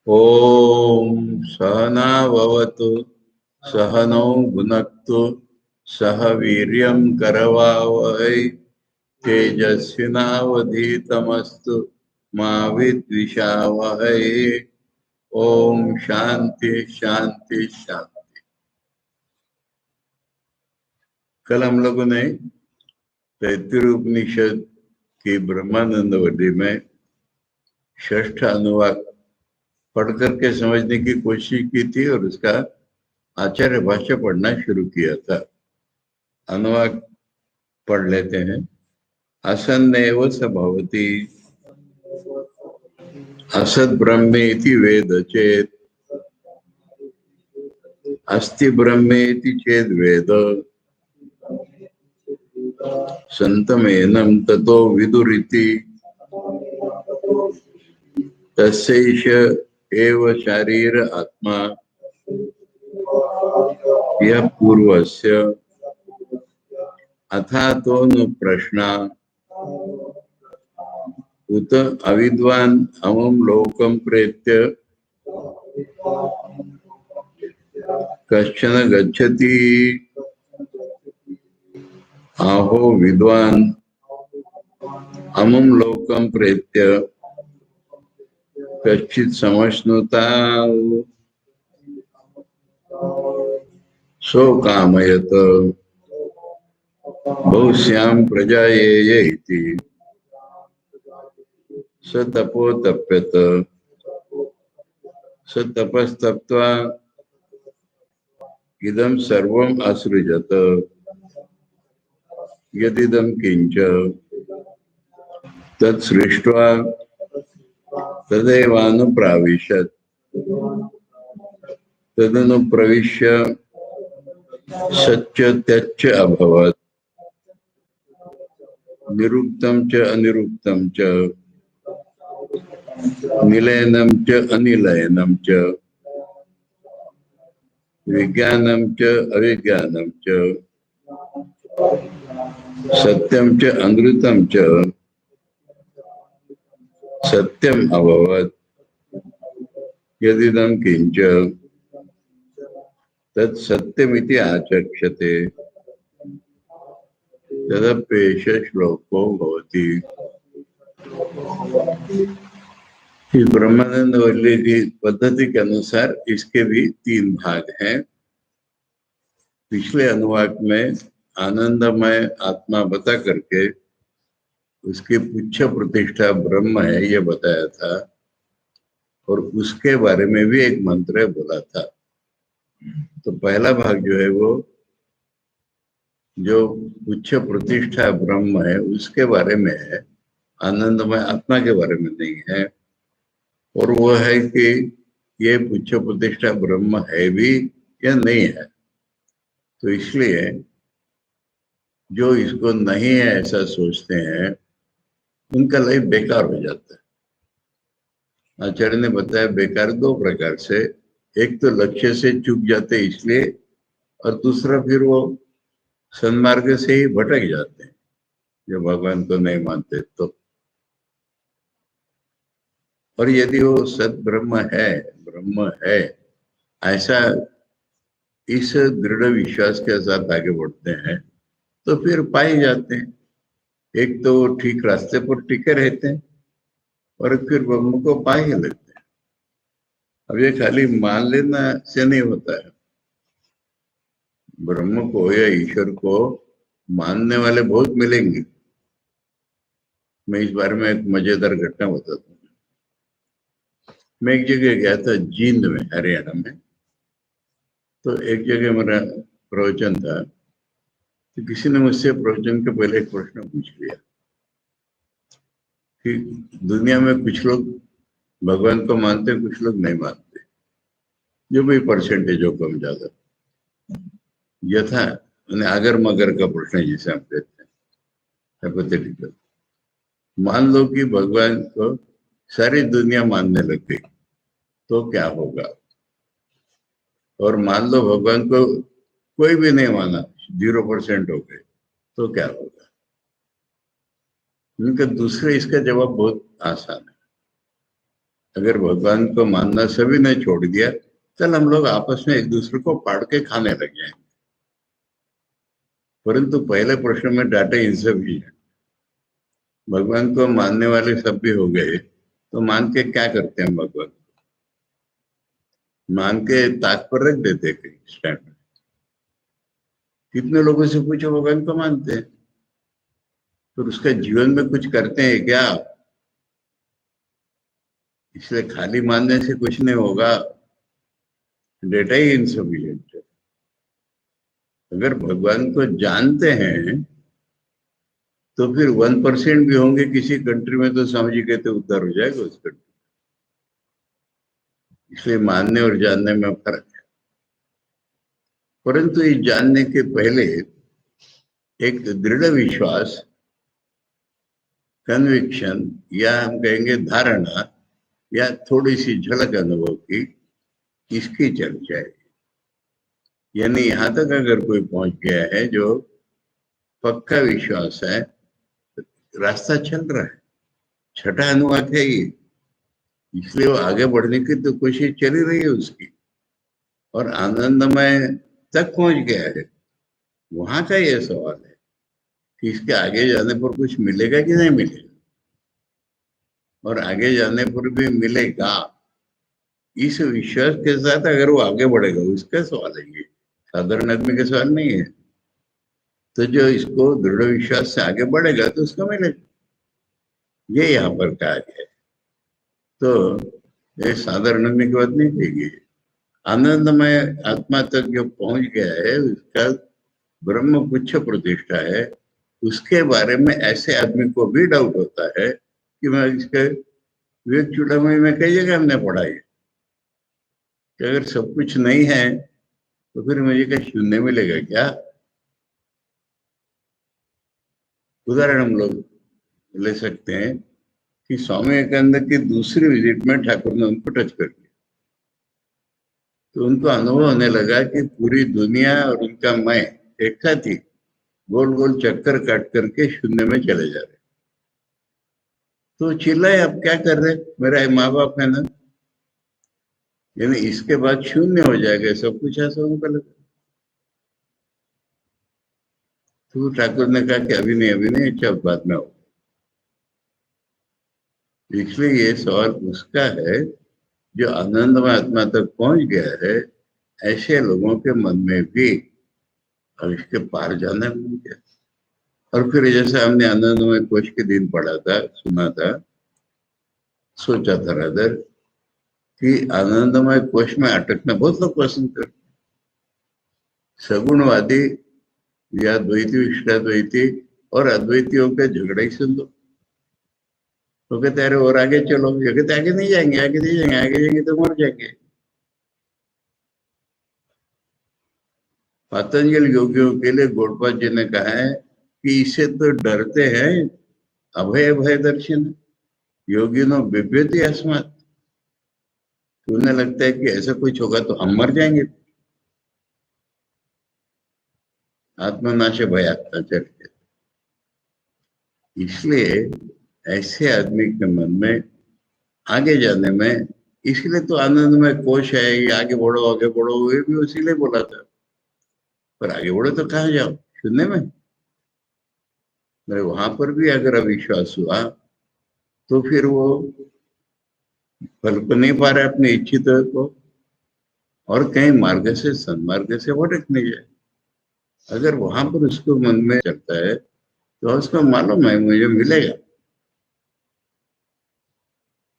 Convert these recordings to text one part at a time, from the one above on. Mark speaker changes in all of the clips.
Speaker 1: ओम सहना भवतु सहनौ भुनक्तु सह वीर्यं करवावहै तेजस्विनावधीतमस्तु मा विद्विषावहै। ओम शांति शांति शांति। कल हम लोगों ने तैत्तिरीय उपनिषद की ब्रह्मानंद वल्ली में षष्ठ अनुवाक पढ़ करके समझने की कोशिश की थी और उसका आचार्य भाष्य पढ़ना शुरू किया था। अनुवाक पढ़ लेते हैं। असन्नेव स भवति असद ब्रह्मेति वेद चेत अस्ति ब्रह्मेति चेद वेद संतमेनं ततो विदुरिति तस्यैष एव शारीर आत्मा यः पूर्वस्य अथातो नु प्रश्ना उत अविद्वान् अमं लोकं प्रेत्य कश्चन गच्छति आहो विद्वान् अमं लोकं प्रेत्य कश्चित् समश्नुता सो कामयत बहुस्यां प्रजायेय इति स तपो तप्यत स तपस्तप्त्वा इदं सर्वम् असृजत यदिदं किंच तत् सृष्ट्वा तदेवानुप्राविशत् तदनुप्रविश्य सच्च त्यच्च अभवत् निरुक्तं च अनिरुक्तं च निलयनं च अनिलयनं च विज्ञानं च अविज्ञानं च सत्यं च अनृतं च सत्यम् अभवत् यदिदं किंच तत् सत्यमिति आचक्षते तदप्येष श्लोको भवति। इस ब्रह्मानंद वल्ली की पद्धति के अनुसार इसके भी 3 भाग हैं। पिछले अनुवाक में आनंदमय आत्मा बता करके उसकी पुच्छ प्रतिष्ठा ब्रह्म है ये बताया था और उसके बारे में भी एक मंत्र बोला था। तो पहला भाग जो है वो जो पुच्छ प्रतिष्ठा ब्रह्म है उसके बारे में है, आनंदमय आत्मा के बारे में नहीं है। और वो है कि ये पुच्छ प्रतिष्ठा ब्रह्म है भी या नहीं है। तो इसलिए जो इसको नहीं है ऐसा सोचते हैं उनका लाइफ बेकार हो जाता है। आचार्य ने बताया बेकार 2 प्रकार से, एक तो लक्ष्य से चूक जाते इसलिए, और दूसरा फिर वो सन्मार्ग से ही भटक जाते हैं जो भगवान को नहीं मानते तो। और यदि वो सत ब्रह्म है ऐसा इस दृढ़ विश्वास के साथ आगे बढ़ते हैं तो फिर पाए जाते हैं। एक तो ठीक रास्ते पर टिके रहते हैं और फिर ब्रह्म को पा ही लेते हैं। अब ये खाली मान लेना से नहीं होता है। ब्रह्म को या ईश्वर को मानने वाले बहुत मिलेंगे। मैं इस बारे में एक मजेदार घटना बताता हूँ। मैं एक जगह गया था जींद में, हरियाणा में। तो एक जगह मेरा प्रवचन था, तो किसी ने मुझसे प्रवचन के पहले एक प्रश्न पूछ लिया कि दुनिया में कुछ लोग भगवान को मानते, कुछ लोग नहीं मानते, जो भी परसेंटेज हो कम ज्यादा, यथा अगर मगर का प्रश्न जिसे हम कहते हैं, हाइपोथेटिकल। मान लो कि भगवान को सारी दुनिया मानने लग गई तो क्या होगा? और मान लो भगवान को कोई भी नहीं माना, 0% हो गए तो क्या होगा? उनका दूसरे इसका जवाब बहुत आसान है। अगर भगवान को मानना सभी ने छोड़ दिया, कल हम लोग आपस में एक दूसरे को पाड़ के खाने लग जाएंगे। परंतु पहले प्रश्न में डाटे इंसफिशिएंट, भगवान को मानने वाले सब भी हो गए, तो मान के क्या करते हैं? भगवान मान के ताक पर रख देते कहीं स्टैंड में। कितने लोगों से पूछो भगवान को मानते हैं, फिर उसका जीवन में कुछ करते हैं क्या? इसलिए खाली मानने से कुछ नहीं होगा, डेटा ही इनसफिशिएंट है। अगर भगवान को जानते हैं तो फिर 1% भी होंगे किसी कंट्री में, तो स्वामी जी कहते उद्धार हो जाएगा उस कंट्री। इसलिए मानने और जानने में फर्क है। परंतु इस जानने के पहले एक दृढ़ विश्वास, कन्विक्शन, या हम कहेंगे धारणा, या थोड़ी सी झलक अनुभव की, इसकी चर्चा है। यानी यहां तक अगर कोई पहुंच गया है जो पक्का विश्वास है, रास्ता चल रहा है, छठा अनुवाद है ये, इसलिए वो आगे बढ़ने की तो कोशिश चली रही है उसकी, और आनंदमय तक पहुंच गया है। वहां का ये सवाल है कि इसके आगे जाने पर कुछ मिलेगा कि नहीं मिलेगा, और आगे जाने पर भी मिलेगा इस विश्वास के साथ अगर वो आगे बढ़ेगा, उसका सवाल है ये, साधारण आदमी का सवाल नहीं है। तो जो इसको दृढ़ विश्वास से आगे बढ़ेगा तो उसको मिलेगा, ये यहाँ पर कहा गया है। तो ये साधारण आदमी की बात नहीं कही गई। आनंदमय आत्मा तक जो पहुंच गया है उसका ब्रह्म पुच्छ प्रतिष्ठा है, उसके बारे में ऐसे आदमी को भी डाउट होता है कि मैं इसके विवेक चूड़ामणि में कई जगह हमने पढ़ा है कि अगर सब कुछ नहीं है तो फिर मुझे क्या शून्य मिलेगा क्या? उदाहरण हम लोग ले सकते हैं कि स्वामी विवेकानंद की दूसरी विजिट में ठाकुर ने उनको टच कर दिया, तो उनको अनुभव होने लगा कि पूरी दुनिया और उनका मैं एक साथ ही गोल गोल चक्कर काट करके शून्य में चले जा रहे। तो चिल्लाए, अब क्या कर रहे, मेरा माँ बाप है ना, यानी इसके बाद शून्य हो जाएगा सब कुछ, ऐसा उनको लगा। तो ठाकुर ने कहा कि अभी नहीं, अभी नहीं, अच्छा बाद में हो। इसलिए ये सवाल उसका है जो आनंदमय आत्मा तक पहुंच गया है। ऐसे लोगों के मन में भी अब इसके पार जाना नहीं गया। और फिर जैसे हमने आनंदमय कोश के दिन पढ़ा था, सुना था, सोचा था रादर कि आनंदमय कोश में अटकना बहुत लोग पसंद करते, सगुणवादी या द्वैती विशिष्टाद्वैती और अद्वैतियों के झगड़े ही सुन लो। तो कहते अरे और आगे चलो, ये कहते आगे नहीं जाएंगे, आगे नहीं जाएंगे, आगे जाएंगे तो मर जाएंगे। पतंजल योगियों के लिए गौड़पाद जी ने कहा है कि इससे तो डरते हैं अभय भय दर्शन योगी नो बिभ्यति अस्मात्। उन्हें लगता है कि ऐसा कुछ होगा तो हम मर जाएंगे। आत्मनाश भयात्माचर्य। इसलिए ऐसे आदमी के मन में आगे जाने में, इसलिए तो आनंदमय कोश है, ये आगे बढ़ो, ये भी उसीलिए बोला था। पर आगे बढ़ो तो कहाँ जाओ? शून्य में। वहां पर भी अगर अविश्वास हुआ तो फिर वो फल को नहीं पा रहा अपने इच्छित को, और कहीं मार्ग से सन्मार्ग से भटक नहीं जाए। अगर वहां पर उसको मन में चलता है तो उसको मालूम है मुझे मिलेगा।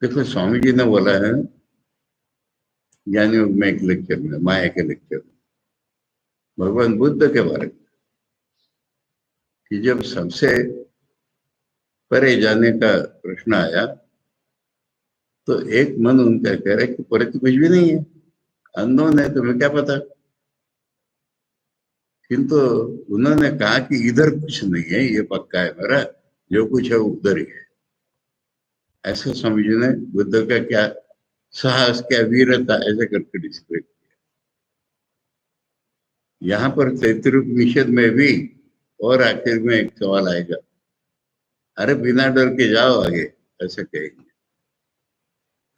Speaker 1: देखो स्वामी जी ने बोला है ज्ञान योग में एक लेक्चर में, माया के लेक्चर में, भगवान बुद्ध के बारे में, कि जब सबसे परे जाने का प्रश्न आया तो एक मन उनका कह रहा है कि परे तो कुछ भी नहीं है, अननोन है, तुम्हें क्या पता। किंतु उन्होंने कहा कि इधर कुछ नहीं है, ये पक्का है मेरा, जो कुछ है उधर ही है। ऐसे स्वामी जी ने बुद्ध का क्या साहस, क्या वीरता ऐसे करके डिस्क्राइब किया। यहाँ पर तैतृक निषेध में भी और आखिर में एक सवाल आएगा, अरे बिना डर के जाओ आगे, ऐसे कहेंगे।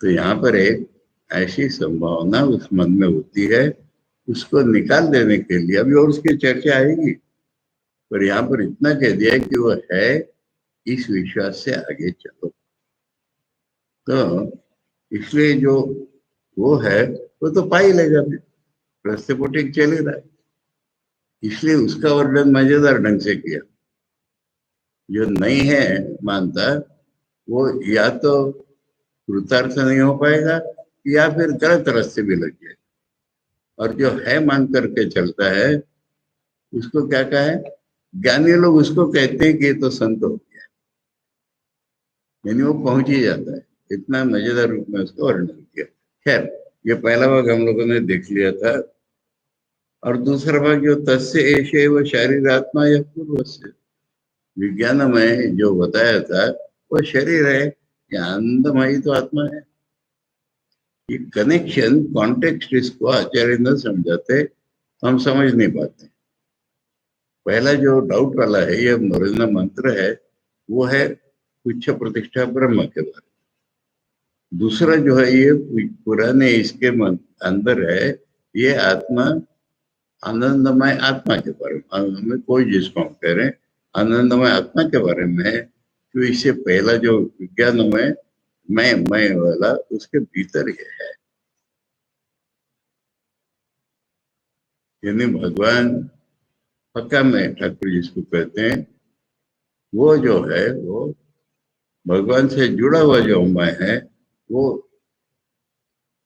Speaker 1: तो यहाँ पर एक ऐसी संभावना उस मन में होती है, उसको निकाल देने के लिए अभी और उसकी चर्चा आएगी, पर यहाँ पर इतना कह दिया है कि वो है, इस विश्वास से आगे चलो। तो इसलिए जो वो है वो तो पा ही लेगा, फिर रास्ते पर ठीक चल ही रहा है। इसलिए उसका वर्णन मजेदार ढंग से किया। जो नहीं है मानता, वो या तो कृतार्थ नहीं हो पाएगा या फिर गलत रास्ते भी लग जाए। और जो है मान करके चलता है, उसको क्या कहा है, ज्ञानी लोग उसको कहते हैं कि ये तो संत हो गया, यानी वो पहुंच ही जाता है। इतना मजेदार रूप में उसका वर्णन किया। खैर, ये पहला भाग हम लोगों ने देख लिया था। और दूसरा भाग जो तस्य एषे व शरीर आत्मा या पूर्वस्य, विज्ञान में जो बताया था वो शरीर है, या आनंदमयी तो आत्मा है। ये कनेक्शन, कॉन्टेक्स्ट इसको आचार्य न समझाते तो हम समझ नहीं पाते। पहला जो डाउट वाला है, ये नरेंद्र मंत्र है, वो है उच्च प्रतिष्ठा ब्रह्म के बारे में। दूसरा जो है ये पुराने इसके अंदर है, ये आत्मा, आनंदमय आत्मा के बारे में। आनंदमय कोई जिसको हम कह रहे हैं, आनंदमय आत्मा के बारे में है। तो इससे पहला जो विज्ञान में मैं वाला, उसके भीतर ये है, यानी भगवान पक्का में ठाकुर जिसको कहते हैं, वो जो है वो भगवान से जुड़ा हुआ जो मैं है, वो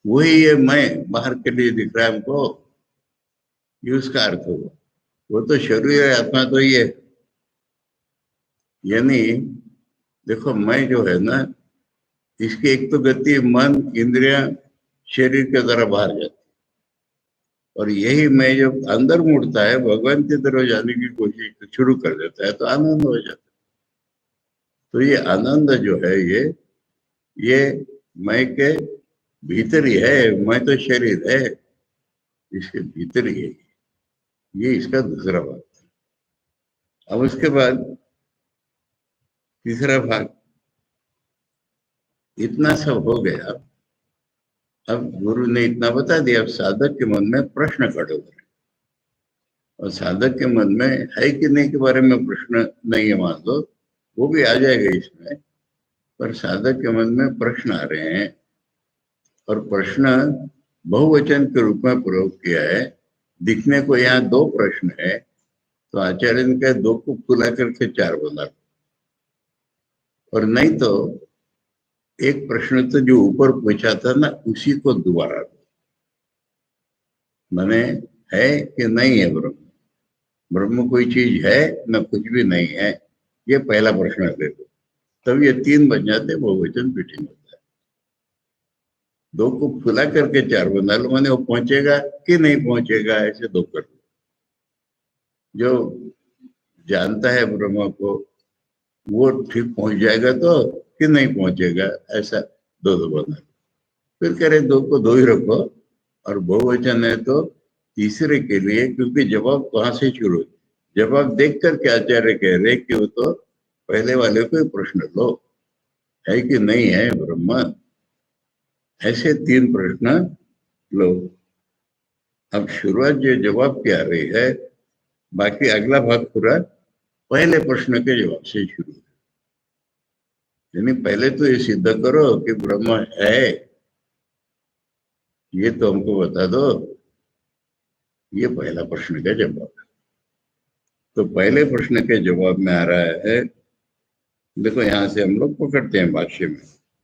Speaker 1: वही ये मैं बाहर के लिए दिख रहा है हमको, ये उसका अर्थ होगा। वो तो शरीर है, आत्मा तो ये, यानी देखो मैं जो है ना, इसकी एक तो गति मन, इंद्रिया, शरीर के द्वारा बाहर जाती है, और यही मैं जब अंदर मुड़ता है, भगवान की तरफ जाने की कोशिश शुरू कर देता है, तो आनंद हो जाता है। तो ये आनंद जो है, ये मैं के भीतर ही है। मैं तो शरीर है, इसके भीतर ही है। ये इसका दूसरा भाग था। अब उसके बाद तीसरा भाग, इतना सब हो गया। अब गुरु ने इतना बता दिया, अब साधक के मन में प्रश्न खड़े हो गए। और साधक के मन में है कि नहीं के बारे में प्रश्न नहीं है, मान लो वो भी आ जाएगा इसमें, पर साधक के मन में प्रश्न आ रहे हैं। और प्रश्न बहुवचन के रूप में प्रयोग किया है। दिखने को यहाँ दो प्रश्न है, तो आचार्य ने कहा दो को फुला करके चार बना। और नहीं तो एक प्रश्न तो जो ऊपर पूछा था ना, उसी को दोबारा, माने है कि नहीं है ब्रह्म, ब्रह्म कोई चीज है न कुछ भी नहीं है, ये पहला प्रश्न ले लो। तब ये तीन बन जाते, बहुवचन फिटिंग होता है। दो को फुला करके चार बना लो, माने वो पहुंचेगा कि नहीं पहुंचेगा, ऐसे दो कर लो। जो जानता है ब्रह्म को, वो ठीक पहुंच जाएगा तो, कि नहीं पहुंचेगा, ऐसा दो दो बना लो। फिर कह रहे दो को दो ही रखो, और बहुवचन है तो तीसरे के लिए, क्योंकि जवाब कहाँ से शुरू, जवाब देख करके आचार्य कह रहे कि वो तो पहले वाले को ही प्रश्न लो, है कि नहीं है ब्रह्म, ऐसे तीन प्रश्न लो। अब शुरुआत जो जवाब की आ रही है, बाकी अगला भाग पूरा पहले प्रश्न के जवाब से शुरू है। यानी पहले तो ये सिद्ध करो कि ब्रह्म है, ये तो हमको बता दो। ये पहला प्रश्न का जवाब है। तो पहले प्रश्न के जवाब में आ रहा है, देखो यहां से हम लोग पकड़ते हैं भाष्य में,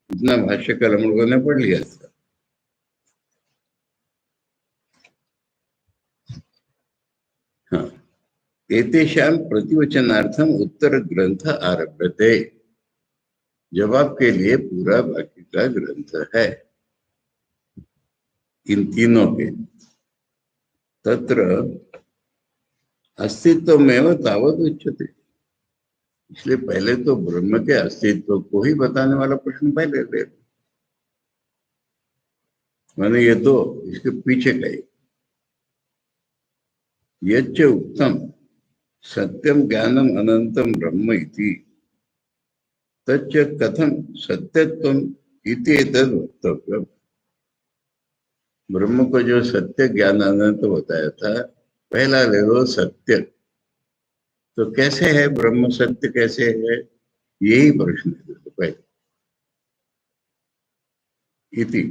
Speaker 1: इतना भाष्य कल हम लोगों ने पढ़ लिया था। हाँ, एतेषां प्रतिवचनार्थम उत्तर ग्रंथ आरभ्यते, जवाब के लिए पूरा बाकी का ग्रंथ है इन तीनों के। तत्र अस्तित्व में तावत उच्यते, इसलिए पहले तो ब्रह्म के अस्तित्व को ही बताने वाला प्रश्न पहले ले, माने ये तो इसके पीछे का ही। यच्च उक्तम सत्यम ज्ञानम अनंतम ब्रह्म इति, तच्च कथम सत्यत्वम इति एतद् वक्तव्यम्। ब्रह्म को जो सत्य ज्ञान अनंत बताया था, पहला ले लो सत्य। तो कैसे है ब्रह्म, सत्य कैसे है, यही प्रश्न है पहले। इति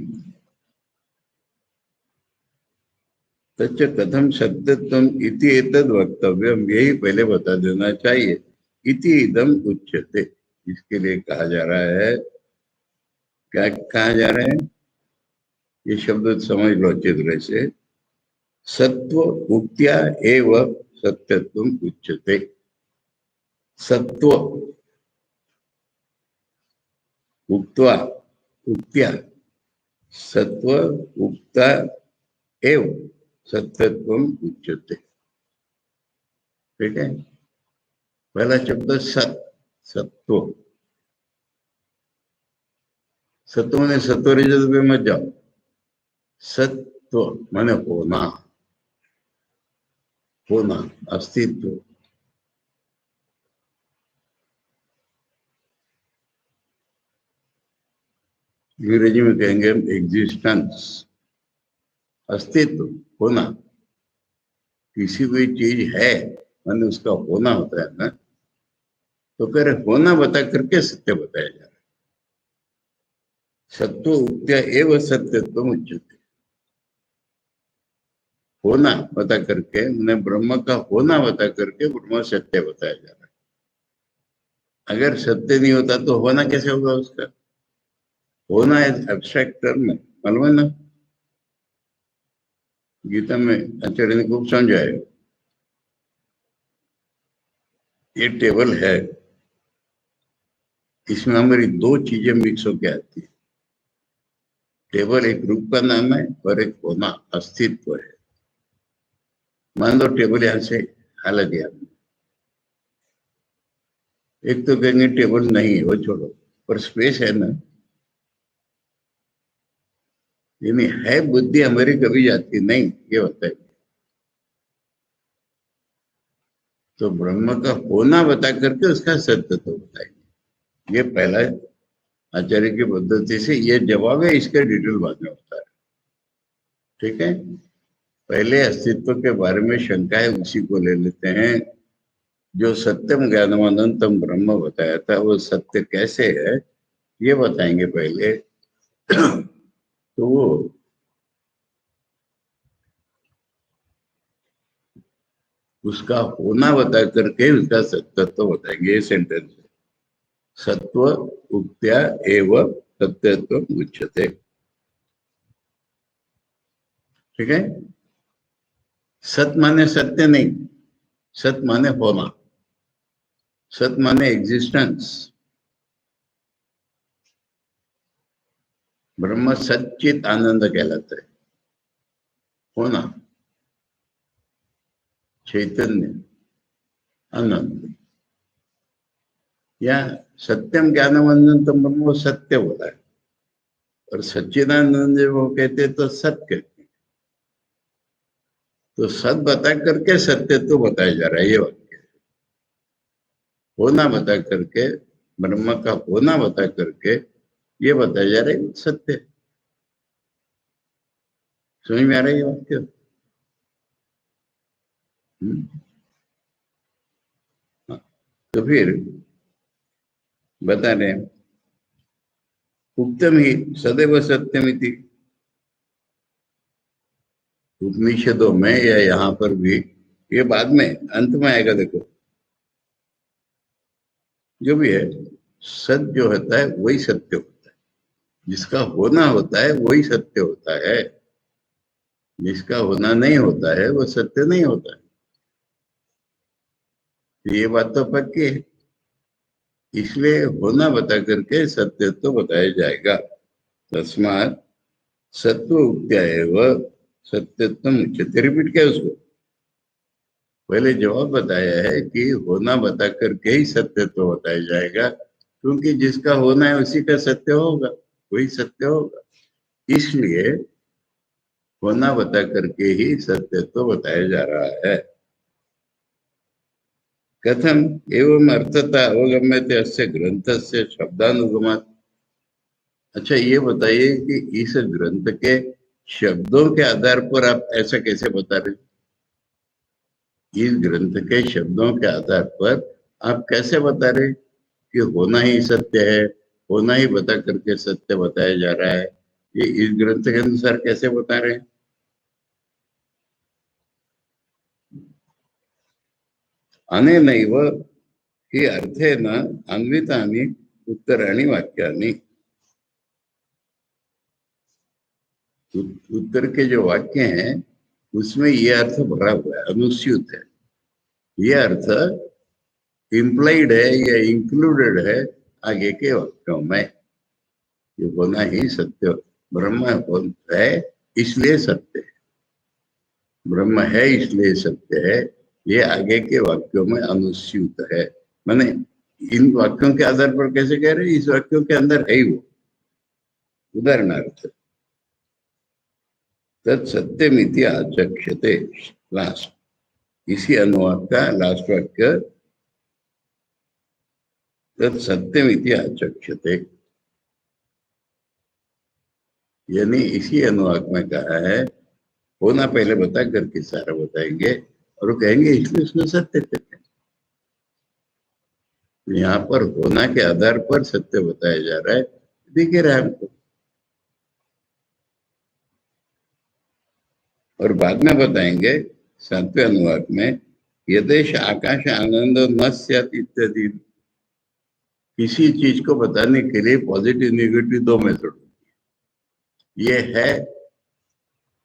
Speaker 1: तच्च कथम सत्यत्वम इति एतद् वक्तव्यम, यही पहले बता देना चाहिए। इति इदम उच्यते, इसके लिए कहा जा रहा है। क्या कहा जा रहा है, ये शब्द समझ लो अच्छी तरह से। सत्व उक्त्या एव सत्यत्वम उच्यते। सत्व उक्त्वा, उक्त्या, सत्व उक्ता एव सत्यत्वम उच्यते। ठीक है, पहला शब्द सत, सत्व। सत्व माने सत्व रजत पे मत जाओ। सत्व माने होना, होना, अस्तित्व। अंग्रेजी में कहेंगे एग्जिस्टेंस, अस्तित्व, होना। किसी कोई चीज है माने उसका होना होता है ना। तो कह रहे होना बता करके सत्य बताया जा रहा है। सत्व उक्त्या एव सत्यत्व उच्यते। होना बता करके, मैंने ब्रह्म का होना बता करके ब्रह्म सत्य बताया जा रहा है। अगर सत्य नहीं होता तो होना कैसे होगा उसका। होना इज एब्स्ट्रैक्ट टर्म है, मालूम है ना। गीता में आचार्य ने खूब समझाया। ये टेबल है, इसमें हमारी दो चीजें मिक्स होके आती है। टेबल एक रूप का नाम है और एक होना, अस्तित्व है। मान लो टेबल यहां से हाला दिया, एक तो कहेंगे टेबल नहीं है, वो छोड़ो, पर स्पेस है ना। यानी है, बुद्धि हमारी कभी जाती नहीं, ये बताए। तो ब्रह्म का होना बता करके उसका सत्य तो बताएंगे। ये पहला आचार्य की पद्धति से ये जवाब है, इसका डिटेल बाद में होता है। ठीक है, पहले अस्तित्व के बारे में शंका है, उसी को ले लेते हैं। जो सत्यम ज्ञानम अनंतम ब्रह्म बताया था, वो सत्य कैसे है ये बताएंगे पहले। तो वो उसका होना बता करके उसका सत्यत्व बताएंगे। ये सेंटेंस है, सत्व उक्त्या एव सत्यत्व उच्यते। ठीक है, सत माने सत्य नहीं, सत माने होना, सत माने एग्जिस्टेंस। ब्रह्म सच्चित आनंद कहलाता है, होना, चैतन्य, आनंद। या सत्यम ज्ञानम अनंतम ब्रह्म, वो सत्य बोला है। और सच्चिदानंद जब वो कहते तो सत्य कहते। तो सत बता करके सत्य तो बताया जा रहा है, ये वाक्य। होना बता करके, ब्रह्म का होना बता करके ये बताया जा रहा है सत्य। समझ में आ रहा है ये वाक्य। हाँ, तो फिर बता रहे हैं, उक्तम ही सदैव सत्यमिति। उपनिषदों में या यहाँ पर भी, ये बाद में अंत में आएगा, देखो। जो भी है, सत्य जो होता है वही सत्य होता है। जिसका होना होता है वही सत्य होता है। जिसका होना नहीं होता है वो सत्य नहीं होता है। तो ये बात तो पक्की है। इसलिए होना बता करके सत्य तो बताया जाएगा। तस्मात सत्व उक्त्या एव सत्यत्वम उच्यते। रिपीट किया उसको, पहले जवाब बताया है कि होना बता करके ही सत्य तो बताया जाएगा, क्योंकि जिसका होना है उसी का सत्य होगा, वही सत्य होगा। इसलिए होना बता करके ही सत्य तो बताया जा रहा है। कथम एवं अर्थता अवगम्यते अस्य ग्रंथस्य शब्दानुगमात्। अच्छा ये बताइए कि इस ग्रंथ के शब्दों के आधार पर आप ऐसा कैसे बता रहे हैं? इस ग्रंथ के शब्दों के आधार पर आप कैसे बता रहे हैं कि होना ही सत्य है, होना ही बता करके सत्य बताया जा रहा है? ये इस ग्रंथ के अनुसार कैसे बता रहे हैं? अनेनैव हि अर्थेन अन्वितानि उत्तराणि वाक्यानि। उत्तर के जो वाक्य हैं उसमें ये अर्थ भरा हुआ है, अनुस्यूत है। ये अर्थ इम्प्लाइड है या इंक्लूडेड है आगे के वाक्यों में। ये होना ही सत्य, ब्रह्म है इसलिए सत्य है, ब्रह्म है इसलिए सत्य है, ये आगे के वाक्यों में अनुस्यूत है। माने इन वाक्यों के आधार पर कैसे कह रहे हैं? इस वाक्यों के अंदर है ही वो। उदाहरणार्थ तत्सत्यमिति आचक्षते, लास्ट, इसी अनुवाद का लास्ट वाक्य तत्सत्यमिति आचक्षते, यानी इसी अनुवाद में कहा है होना पहले बता करके सारा बताएंगे और वो कहेंगे इसलिए उसमें सत्य कहते हैं। यहाँ पर होना के आधार पर सत्य बताया जा रहा है, दिख रहा है हमको। और बाद में बताएंगे सातवें अनुवाद में यदेश आकाश आनंद न स्यात् इत्यादि, किसी चीज को बताने के लिए पॉजिटिव नेगेटिव दो मेथड, ये है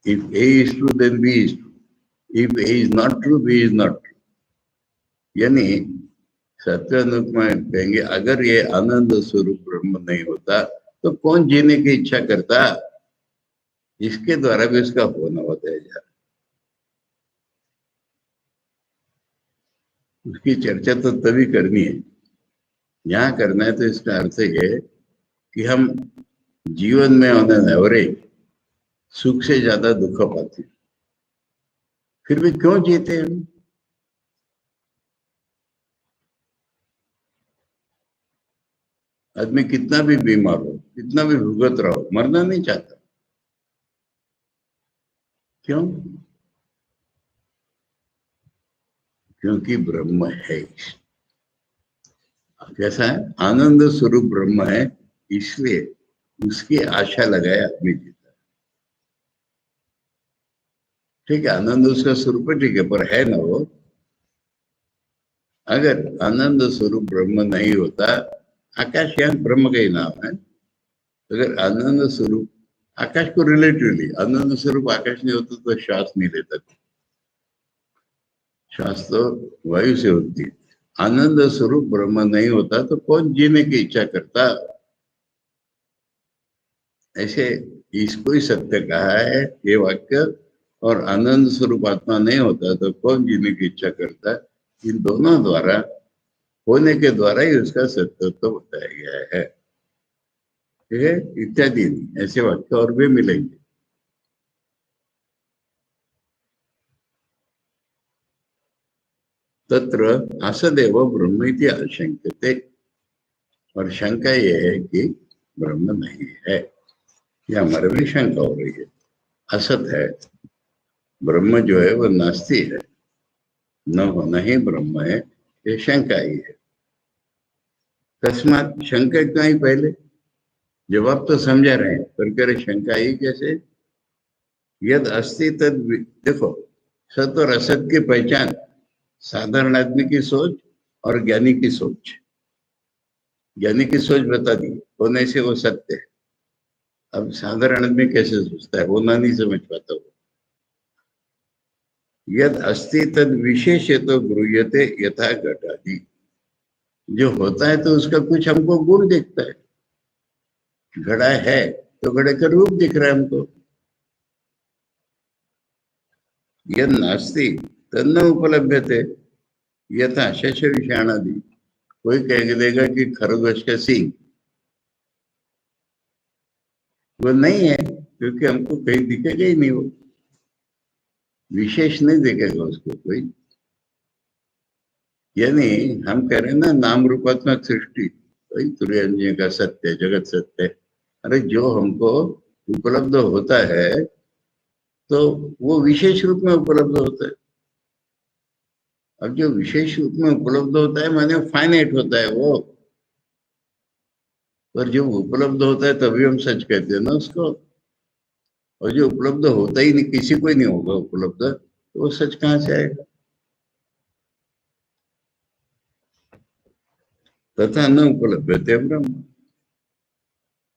Speaker 1: if A is true then B is true, if A is not true B is not true। यानी सत्यानुग में कहेंगे अगर ये आनंद स्वरूप ब्रह्म नहीं होता तो कौन जीने की इच्छा करता? इसके द्वारा भी उसका होना बताया जा रहा है। उसकी चर्चा तो तभी करनी है, यहाँ करना है तो इसका अर्थ ये कि हम जीवन में ऑन एन एवरेज सुख से ज्यादा दुख पाते हैं, फिर भी क्यों जीते हैं? आदमी कितना भी बीमार हो, कितना भी भुगत रहा हो, मरना नहीं चाहता। क्यों? क्योंकि ब्रह्म है। कैसा है? आनंद स्वरूप ब्रह्म है इसलिए उसकी आशा लगाए आदमी जीता। ठीक है, आनंद उसका स्वरूप है, ठीक है, पर है ना वो। अगर आनंद स्वरूप ब्रह्म नहीं होता, आकाश यहाँ ब्रह्म का ही नाम है, अगर आनंद स्वरूप आकाश को रिलेटिवली आनंद स्वरूप आकाश नहीं होता तो श्वास नहीं लेता, श्वास तो वायु से होती है। आनंद स्वरूप ब्रह्म नहीं होता तो कौन जीने की इच्छा करता? ऐसे इसको ही सत्य कहा है ये वाक्य। और आनंद स्वरूप आत्मा नहीं होता तो कौन जीने की इच्छा करता? इन दोनों द्वारा होने के द्वारा ही उसका सत्यत्व तो बताया गया है। ठीक है, इत्यादि ऐसे वाक्य और भी मिलेंगे। तत्र असदेव ब्रह्म इति आशंक्यते, और शंका ये है कि ब्रह्म नहीं है, ये हमारे भी शंका हो रही है। असत है, ब्रह्म जो है वो नास्ती है, न होना ही ब्रह्म है, ये शंका ही है। तस्मात, शंका क्यों आई पहले? जवाब तो समझा रहे हैं पर कह रहे शंका ही कैसे? यद अस्ति तद देखो, सत और असत की पहचान साधारण आदमी की सोच और ज्ञानी की सोच, ज्ञानी की सोच बता दी, होने से वो सत्य है। अब साधारण आदमी कैसे सोचता है, होना नहीं समझ पाता वो। यद अस्ति तद विशेष तो गृह्यते यथा घटादि, जो होता है तो उसका कुछ हमको गुण दिखता है। घड़ा है तो घड़े का रूप दिख रहा है हमको। यद नास्ति तन्न उपलब्धते यथा शश विषाणादि, कोई कह देगा कि खरगोश का सींग, वो नहीं है क्योंकि हमको कहीं दिखेगा ही नहीं, वो विशेष नहीं दिखेगा उसको कोई। यानी हम कह रहे हैं ना नाम रूपात्मक सृष्टि, वही तुरंजी का सत्य, जगत सत्य, अरे जो हमको उपलब्ध होता है तो वो विशेष रूप में उपलब्ध होता है। अब जो विशेष रूप में उपलब्ध होता है माने फाइनाइट होता है वो, पर जो उपलब्ध होता है तभी हम सच कहते हैं ना उसको। और जो उपलब्ध होता ही नहीं, किसी को ही नहीं होगा उपलब्ध, तो वो सच कहाँ से आएगा। तथा न उपलब्ध है ब्रह्म।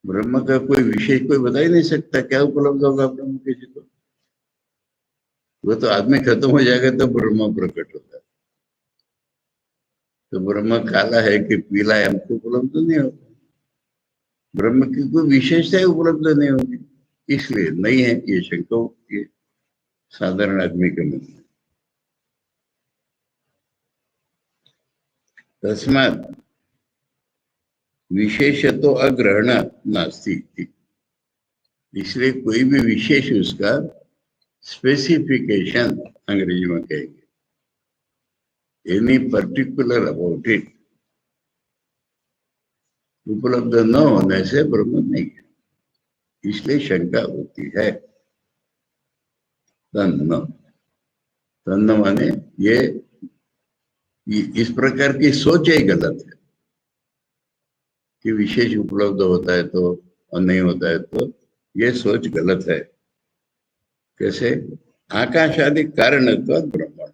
Speaker 1: ब्रह्म का कोई विशेष कोई बता ही नहीं सकता, क्या उपलब्ध होगा ब्रह्म किसी को। वो तो आदमी खत्म हो जाएगा तो ब्रह्म प्रकट होता है। तो ब्रह्म काला है कि पीला है हमको उपलब्ध नहीं होगा। ब्रह्म की कोई विशेषता उपलब्ध नहीं होगी, इसलिए नहीं है ये शंका ये साधारण आदमी के मन में। तस्मात् विशेषतो अग्रहण नास्ति, इसलिए कोई भी विशेष उसका स्पेसिफिकेशन अंग्रेजी में कहेंगे, एनी पर्टिकुलर अबाउट इट, उपलब्ध न होने से ब्रह्म नहीं है, इसलिए शंका होती है। तन्न, तन्न माने ये इस प्रकार की सोच ही गलत है कि विशेष उपलब्ध होता है तो और नहीं होता है तो, ये सोच गलत है। कैसे? आकाश आदि कारण ब्रह्मण,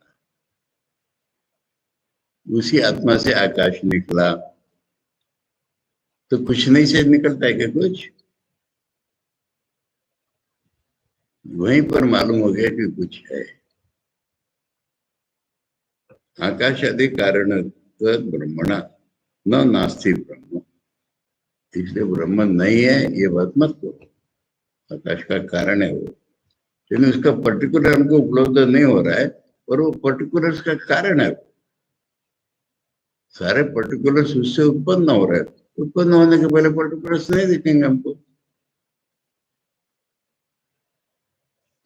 Speaker 1: उसी आत्मा से आकाश निकला तो कुछ नहीं से निकलता है क्या कुछ? वहीं पर मालूम हो गया कि कुछ है। आकाश आदि कारण ब्रह्मणा न नास्ति ब्रह्म, इसलिए ब्रह्म नहीं है ये बात मत करो। आकाश का कारण है वो, लेकिन उसका पर्टिकुलर हमको उपलब्ध नहीं हो रहा है, और वो पर्टिकुलर्स का कारण है। सारे पर्टिकुलर्स उससे उत्पन्न हो रहे हैं, उत्पन्न होने के पहले पर्टिकुलर्स नहीं दिखेंगे हमको।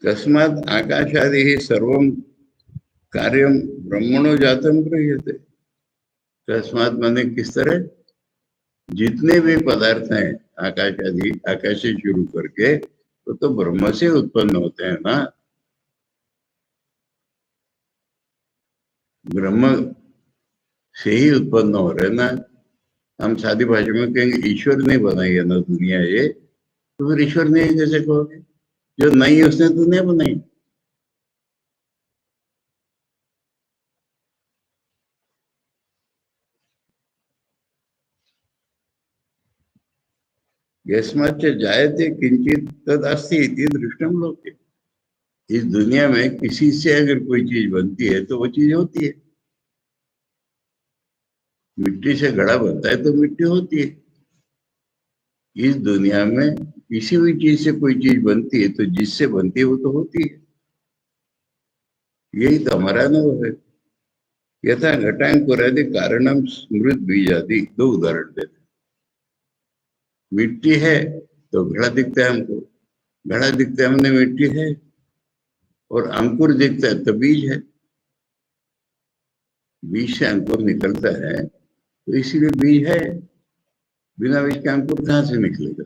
Speaker 1: तस्मात् आकाश आदि ही सर्वम कार्यम ब्रह्मणो जातम गृह्यते। तस्मात् माने किस तरह, जितने भी पदार्थ हैं आकाश आदि, आकाश से शुरू करके तो ब्रह्म से उत्पन्न होते हैं ना। ब्रह्म से ही उत्पन्न हो रहे ना। हम सादी भाषा में कहेंगे ईश्वर ने बनाई है ना दुनिया ये, तो फिर ईश्वर नहीं जैसे कहोगे, जो नहीं है उसने दुनिया बनाई। यस्माच्च जायते किंचित तद अस्ति इति दृष्टम लोके। इस दुनिया में किसी से अगर कोई चीज बनती है तो वो चीज होती है। मिट्टी से घड़ा बनता है तो मिट्टी होती है। इस दुनिया में किसी भी चीज से कोई चीज बनती है तो जिससे बनती है वो तो होती है। यही तो हमारा अनुभव है। यथा घटांकुरादि कारणम स्मृत बीज आदि, दो उदाहरण देते। मिट्टी है तो घड़ा दिखता है हमको, घड़ा दिखता है हमने मिट्टी है, और अंकुर दिखता है तो बीज है। बीज से अंकुर निकलता है तो इसीलिए बीज है, बिना बीज के अंकुर कहाँ से निकलेगा।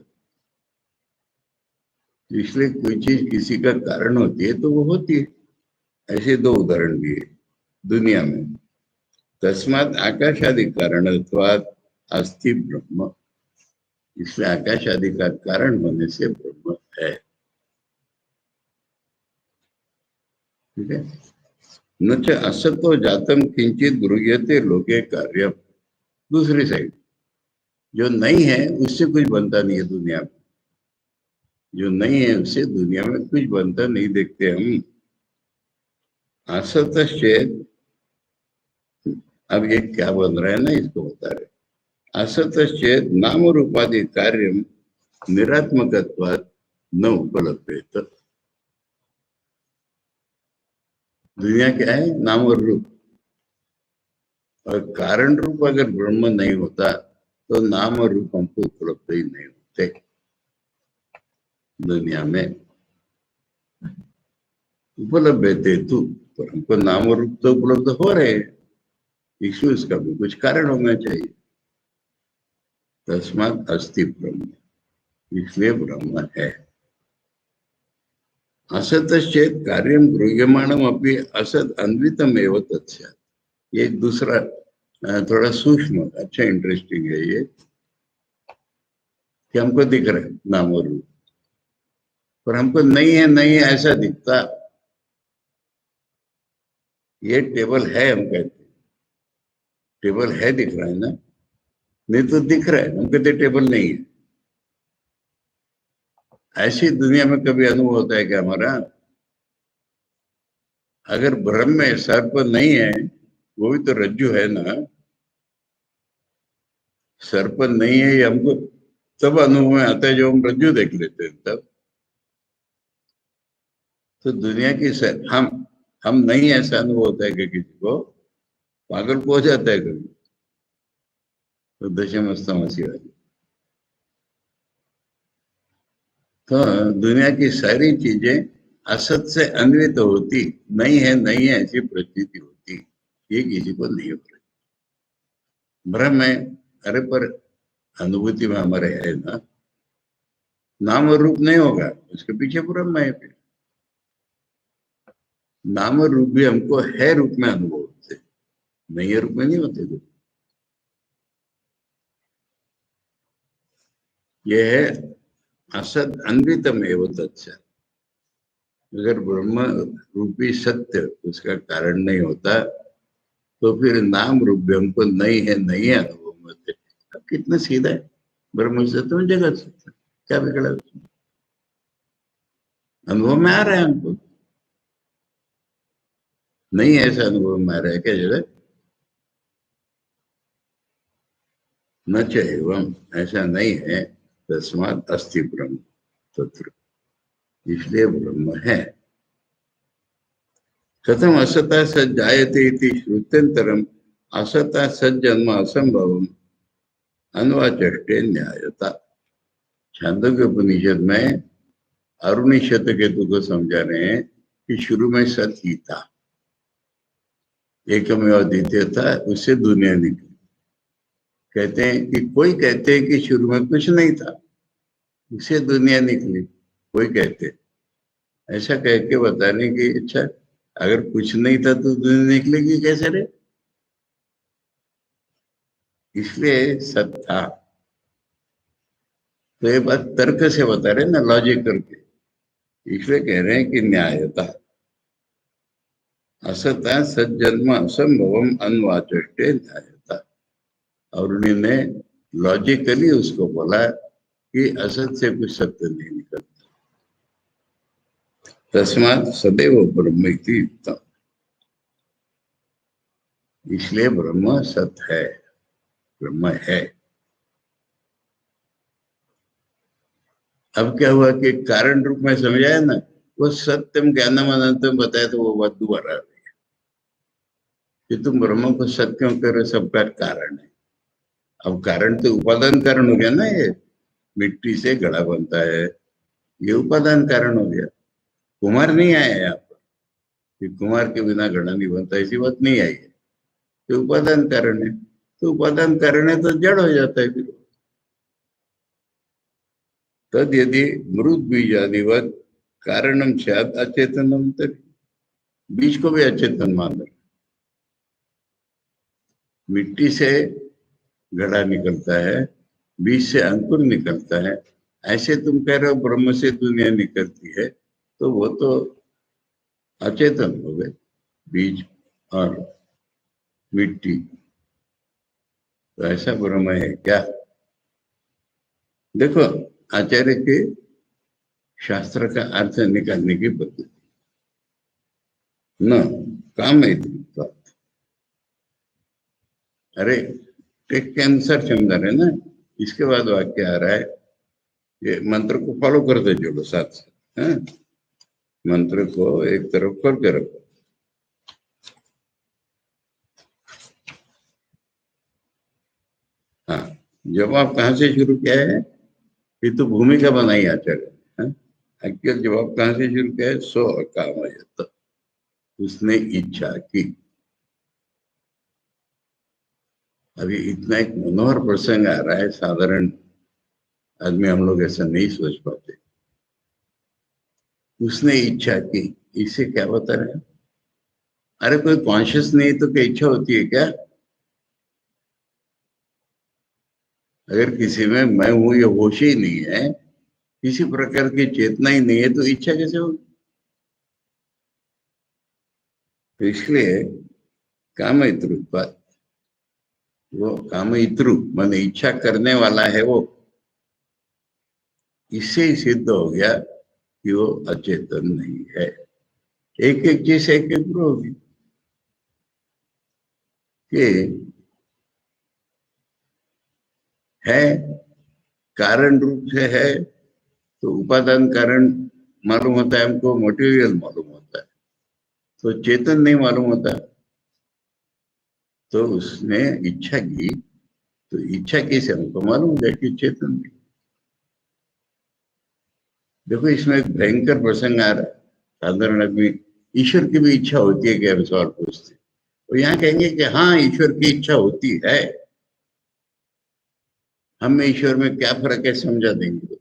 Speaker 1: तो इसलिए कोई चीज किसी का कारण होती है तो वो होती है। ऐसे दो उदाहरण दिए दुनिया में। तस्मात् आकाश आदि कारणत्वात् अस्ति ब्रह्म, इसलिए आकाश आदि का कारण होने से ब्रह्म है। ठीक है। न च असतो जातम किंचित गृह्यते लोके कार्य। दूसरी साइड, जो नहीं है उससे कुछ बनता नहीं है दुनिया में। जो नहीं है उससे दुनिया में कुछ बनता नहीं देखते हम। असत चेत, अब ये क्या बन रहा है ना इसको बता रहे। असत चेत नाम रूपादि कार्य निरात्मकत्वात् न उपलब्ध। दुनिया क्या है? नाम और रूप। और कारण रूप अगर ब्रह्म नहीं होता तो नाम और रूप हमको उपलब्ध ही नहीं होते दुनिया में। उपलब्ध है तू, पर हमको नाम और रूप तो उपलब्ध हो रहे हैं, इसलिए उसका भी कुछ कारण होना चाहिए। तस्मात् अस्ति ब्रह्म, इसलिए ब्रह्म है। असत चेत कार्यम गृह्यमाणम अपनी असत अन्वितम एव तत्स्यात्। ये एक दूसरा थोड़ा सूक्ष्म, अच्छा, इंटरेस्टिंग है ये, कि हमको दिख रहा है नाम और रूप, पर हमको नहीं है, नहीं है ऐसा दिखता। ये टेबल है, हम कहते हैं टेबल है, दिख रहा है ना, नहीं तो दिख रहा है, हम कहते टेबल नहीं है। ऐसी दुनिया में कभी अनुभव होता है कि हमारा, अगर ब्रह्म में सर्प नहीं है, वो भी तो रज्जु है ना, सर्प नहीं है, ये हमको तब अनुभव में आता है जब हम रज्जु देख लेते हैं तब। तो दुनिया की हम नहीं, ऐसा अनुभव होता है कि किसी को, पागल को हो जाता है कभी, तो दशम स्तमसी वाली। तो दुनिया की सारी चीजें असत से अन्वित होती, नहीं है, नहीं है ऐसी प्रतीति होती, ये किसी को नहीं हो रही। ब्रह्म है, अरे पर अनुभूति में हमारे है ना, नाम और रूप नहीं होगा, उसके पीछे ब्रह्म है फिर। नाम और रूप भी हमको है रूप में अनुभव होते, नहीं है रूप में नहीं होते। तो ये है असत अन्वितम एवं तत्सत। अगर ब्रह्म रूपी सत्य उसका कारण नहीं होता, तो फिर नाम रूप भी हमको नहीं है, नहीं है अनुभव में होते। अब कितना सीधा है, ब्रह्म सत्य में जगत सत्य, क्या बिगड़ा उसमें? अनुभव में आ रहा है हमको, नहीं ऐसा अनुभव में आ रहा है क्या जगत? न च एवं, ऐसा नहीं है, तस्मात् अस्ति ब्रह्म तत्र, इसलिए ब्रह्म है। कथम असता सज् जायते इति श्रुत्यंतरम असता सज्जन्म असंभवम अन्वाचष्टे न्यायता। छांदोग्य उपनिषद में अरुणिषद केतु को समझा रहे हैं कि शुरू में सत ही था, एकमेव अद्वितीय था, उससे दुनिया निकली। कहते हैं कि कोई कहते हैं कि शुरू में कुछ नहीं था, उससे दुनिया निकली, कोई कहते हैं। ऐसा कह के बताने की, अच्छा अगर कुछ नहीं था तो दुनिया निकलेगी कैसे रे? इसलिए सत था। तो ये बात तर्क से बता रहे हैं ना, लॉजिक करके, इसलिए कह रहे हैं कि न्यायता असता सज्जन्म असंभवम अन्वाचष्टे न्यायता। और उन्होंने लॉजिकली उसको बोला कि असत से कुछ सत्य नहीं निकलता, तस्मात् सदैव ब्रह्म इति युक्तम्। इसलिए ब्रह्म सत है, ब्रह्म है। अब क्या हुआ कि कारण रूप में समझाया ना, वो सत्यम ज्ञानम अनंतम बताया, तो वो बात दोबारा आ गई कि तुम ब्रह्म को सत्य क्यों कह रहे हो, सबका कारण है। अब कारण तो उपादान कारण हो गया ना, ये मिट्टी से घड़ा बनता है, ये उपादान कारण हो गया। कुमार नहीं आया यहाँ पर कि कुमार के बिना घड़ा नहीं बनता, ऐसी बात नहीं आई है, तो उपादान कारण है। तो उपादान कारण है तो जड़ हो जाता है फिर। तद यदि मृत बीजादिवत कारणम स्यात् अचेतनम तरी, बीज को भी अचेतन मान रहे, मिट्टी से घड़ा निकलता है, बीज से अंकुर निकलता है, ऐसे तुम कह रहे हो ब्रह्म से दुनिया निकलती है, तो वो तो अचेतन हो गए बीज और मिट्टी। तो ऐसा ब्रह्म है क्या? देखो, आचार्य के शास्त्र का अर्थ निकालने की पद्धति न काम है थी तो, अरे टेक के अनुसार समझा रहे ना, इसके बाद वाक्य आ रहा है, ये मंत्र को फॉलो करते चलो साथ साथ, हाँ? मंत्र को एक तरफ करके रखो। हाँ, जवाब कहाँ से शुरू किया है? ये तो भूमिका बनाई आचार्य, हाँ? एक्चुअल जवाब कहाँ से शुरू किया है? सो अकामयत, उसने इच्छा की। अभी इतना एक मनोहर प्रसंग आ रहा है, साधारण आदमी हम लोग ऐसा नहीं सोच पाते। उसने इच्छा की, इससे क्या बता रहे हैं? अरे कोई कॉन्शियस नहीं तो क्या इच्छा होती है क्या? अगर किसी में मैं हूं ये होश ही नहीं है, किसी प्रकार की चेतना ही नहीं है, तो इच्छा कैसे होगी? तो इसलिए काम इतृत्व, वो काम इत्रु माने इच्छा करने वाला है वो, इससे ही सिद्ध हो गया कि वो अचेतन नहीं है। एक एक चीज एक एक होगी कि है, कारण रूप से है, तो उपादान कारण मालूम होता है हमको, मटेरियल मालूम होता है, तो चेतन नहीं मालूम होता। तो उसने इच्छा की, तो इच्छा की से हमको मालूम है कि चेतन नहीं। देखो इसमें एक भयंकर प्रसंग आ रहा है। साधारण आदमी ईश्वर की भी इच्छा होती है क्या सवाल पूछते, तो यहाँ कहेंगे कि हाँ ईश्वर की इच्छा होती है। हम में ईश्वर में क्या फर्क है समझा देंगे।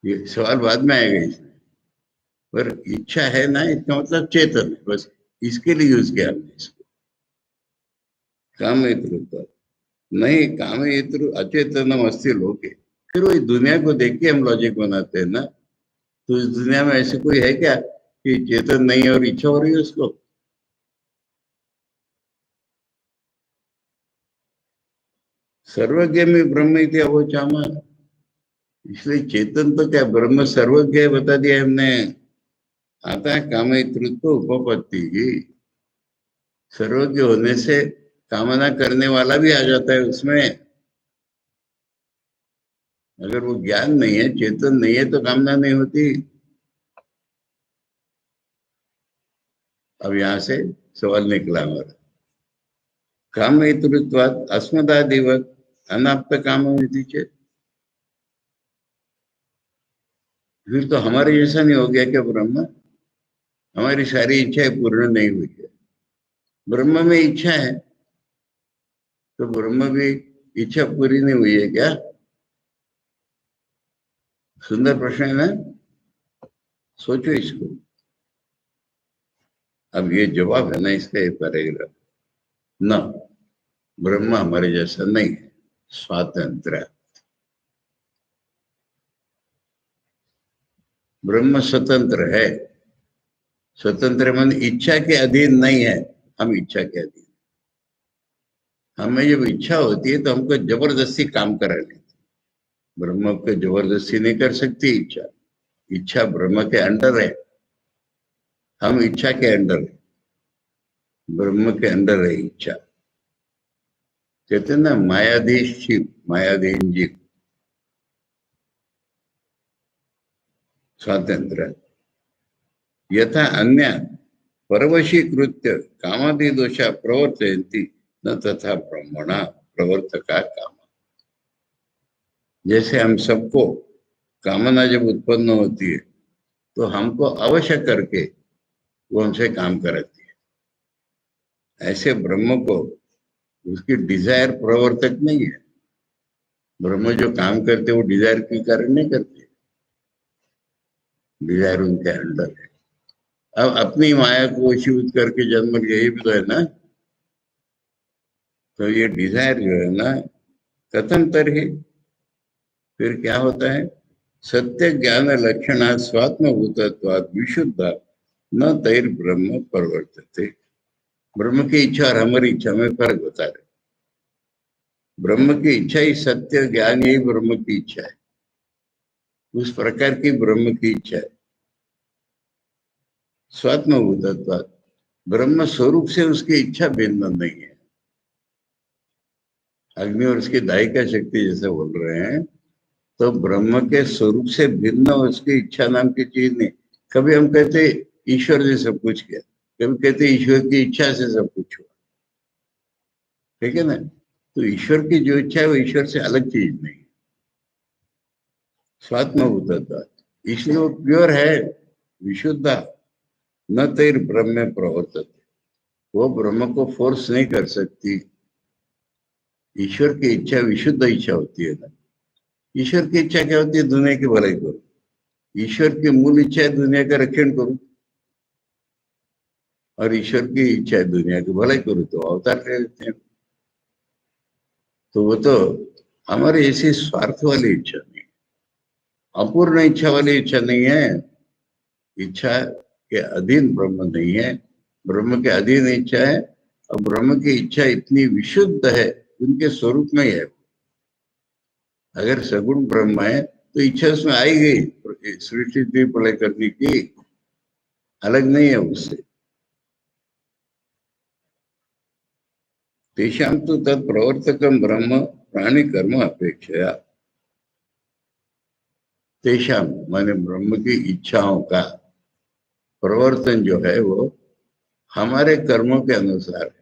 Speaker 1: ये सवाल बाद में आएगा इसमें। पर इच्छा है ना, इसका मतलब चेतन है, बस इसके लिए यूज किया हमने इसको। काम इत्र नहीं, काम इत्र अचेतनम अस्ति लोके। फिर वही दुनिया को देख के हम लॉजिक बनाते हैं ना। तो इस दुनिया में ऐसे कोई है क्या कि चेतन नहीं है और इच्छा हो रही है उसको? सर्वज्ञ में ब्रह्म इति अवोचामा। इसलिए चेतन तो क्या, ब्रह्म सर्वज्ञ है बता दिया हमने। आता है काम इतृत्व उपपत्ति ही, सर्वज्ञ होने से कामना करने वाला भी आ जाता है उसमें। अगर वो ज्ञान नहीं है, चेतन नहीं है, तो कामना नहीं होती। अब यहां से सवाल निकला हमारा, काम हेतुत्वाद अस्मदादिवत अनाप्त काम चेत। फिर तो हमारे जैसा नहीं हो गया क्या ब्रह्म? हमारी सारी इच्छाएं पूर्ण नहीं हुई है, ब्रह्म में इच्छा है, तो ब्रह्म भी इच्छा पूरी नहीं हुई है क्या? सुंदर प्रश्न है ना, सोचो इसको। अब ये जवाब है ना इसका, ये पैराग्राफ न, ब्रह्म हमारे जैसा नहीं है, स्वातंत्र। ब्रह्म स्वतंत्र है। स्वतंत्र मन इच्छा के अधीन नहीं है, हम इच्छा के अधीन। हमें जब इच्छा होती है तो हमको जबरदस्ती काम करा लेते। ब्रह्म को जबरदस्ती नहीं कर सकती इच्छा। इच्छा ब्रह्म के अंडर है, हम इच्छा के अंडर है, ब्रह्म के अंडर है इच्छा। कहते हैं ना मायाधीश शिव, मायाधीन जीव, स्वातंत्र। यथा अन्य परवशीकृत्य कामादि दोषा प्रवर्तयन्ति, न तथा ब्रह्मणा प्रवर्तका काम। जैसे हम सबको कामना जब उत्पन्न होती है, तो हमको अवश्य करके वो हमसे काम कराती है। ऐसे ब्रह्म को उसकी डिजायर प्रवर्तक नहीं है। ब्रह्म जो काम करते वो डिजायर के कारण नहीं करते, डिजायर उनके अंडर है। अब अपनी माया को वशीभूत करके जन्म लिया, ये भी तो है ना। तो ये डिजायर जो है ना, कथम तरही, फिर क्या होता है? सत्य ज्ञान लक्षण स्वात्मभूतत्वाद विशुद्ध न तैर ब्रह्म परिवर्तते। ब्रह्म की इच्छा और हमारी इच्छा में फर्क बता रहे। ब्रह्म की इच्छा ही सत्य ज्ञान, यही ब्रह्म की इच्छा है, उस प्रकार की ब्रह्म की इच्छा है। स्वात्मभूतत्वाद, ब्रह्म स्वरूप से उसकी इच्छा भिन्न नहीं है। अग्नि और उसकी दायिका शक्ति जैसे बोल रहे हैं, तो ब्रह्म के स्वरूप से भिन्न उसकी इच्छा नाम की चीज नहीं। कभी हम कहते ईश्वर ने सब कुछ किया, कभी कहते ईश्वर की इच्छा से सब कुछ हुआ, ठीक है ना। तो ईश्वर की जो इच्छा है वो ईश्वर से अलग चीज नहीं। स्वात्मभूतत्व, इसलिए वो प्योर है, विशुद्ध। न तेर ब्रह्म प्रवर्तत, वो ब्रह्म को फोर्स नहीं कर सकती। ईश्वर की इच्छा विशुद्ध इच्छा होती है ना। ईश्वर की इच्छा क्या होती है? दुनिया की भलाई करो। ईश्वर की मूल इच्छा है दुनिया का रक्षण करो, और ईश्वर की इच्छा है दुनिया की भलाई करो, तो अवतार ले लेते हैं। तो वो तो हमारी ऐसी स्वार्थ वाली इच्छा नहीं, अपूर्ण इच्छा वाली इच्छा नहीं है। इच्छा के अधीन ब्रह्म नहीं है, ब्रह्म के अधीन इच्छा है। और ब्रह्म की इच्छा इतनी विशुद्ध है, उनके स्वरूप में ही है। अगर सगुण ब्रह्म है तो इच्छा उसमें आई गई सृष्टि की प्रलय करने की, अलग नहीं है उससे। तेषां तो तत्प्रवर्तकम ब्रह्म प्राणी कर्म अपेक्षया। तेषां माने ब्रह्म की इच्छाओं का प्रवर्तन जो है वो हमारे कर्मों के अनुसार है।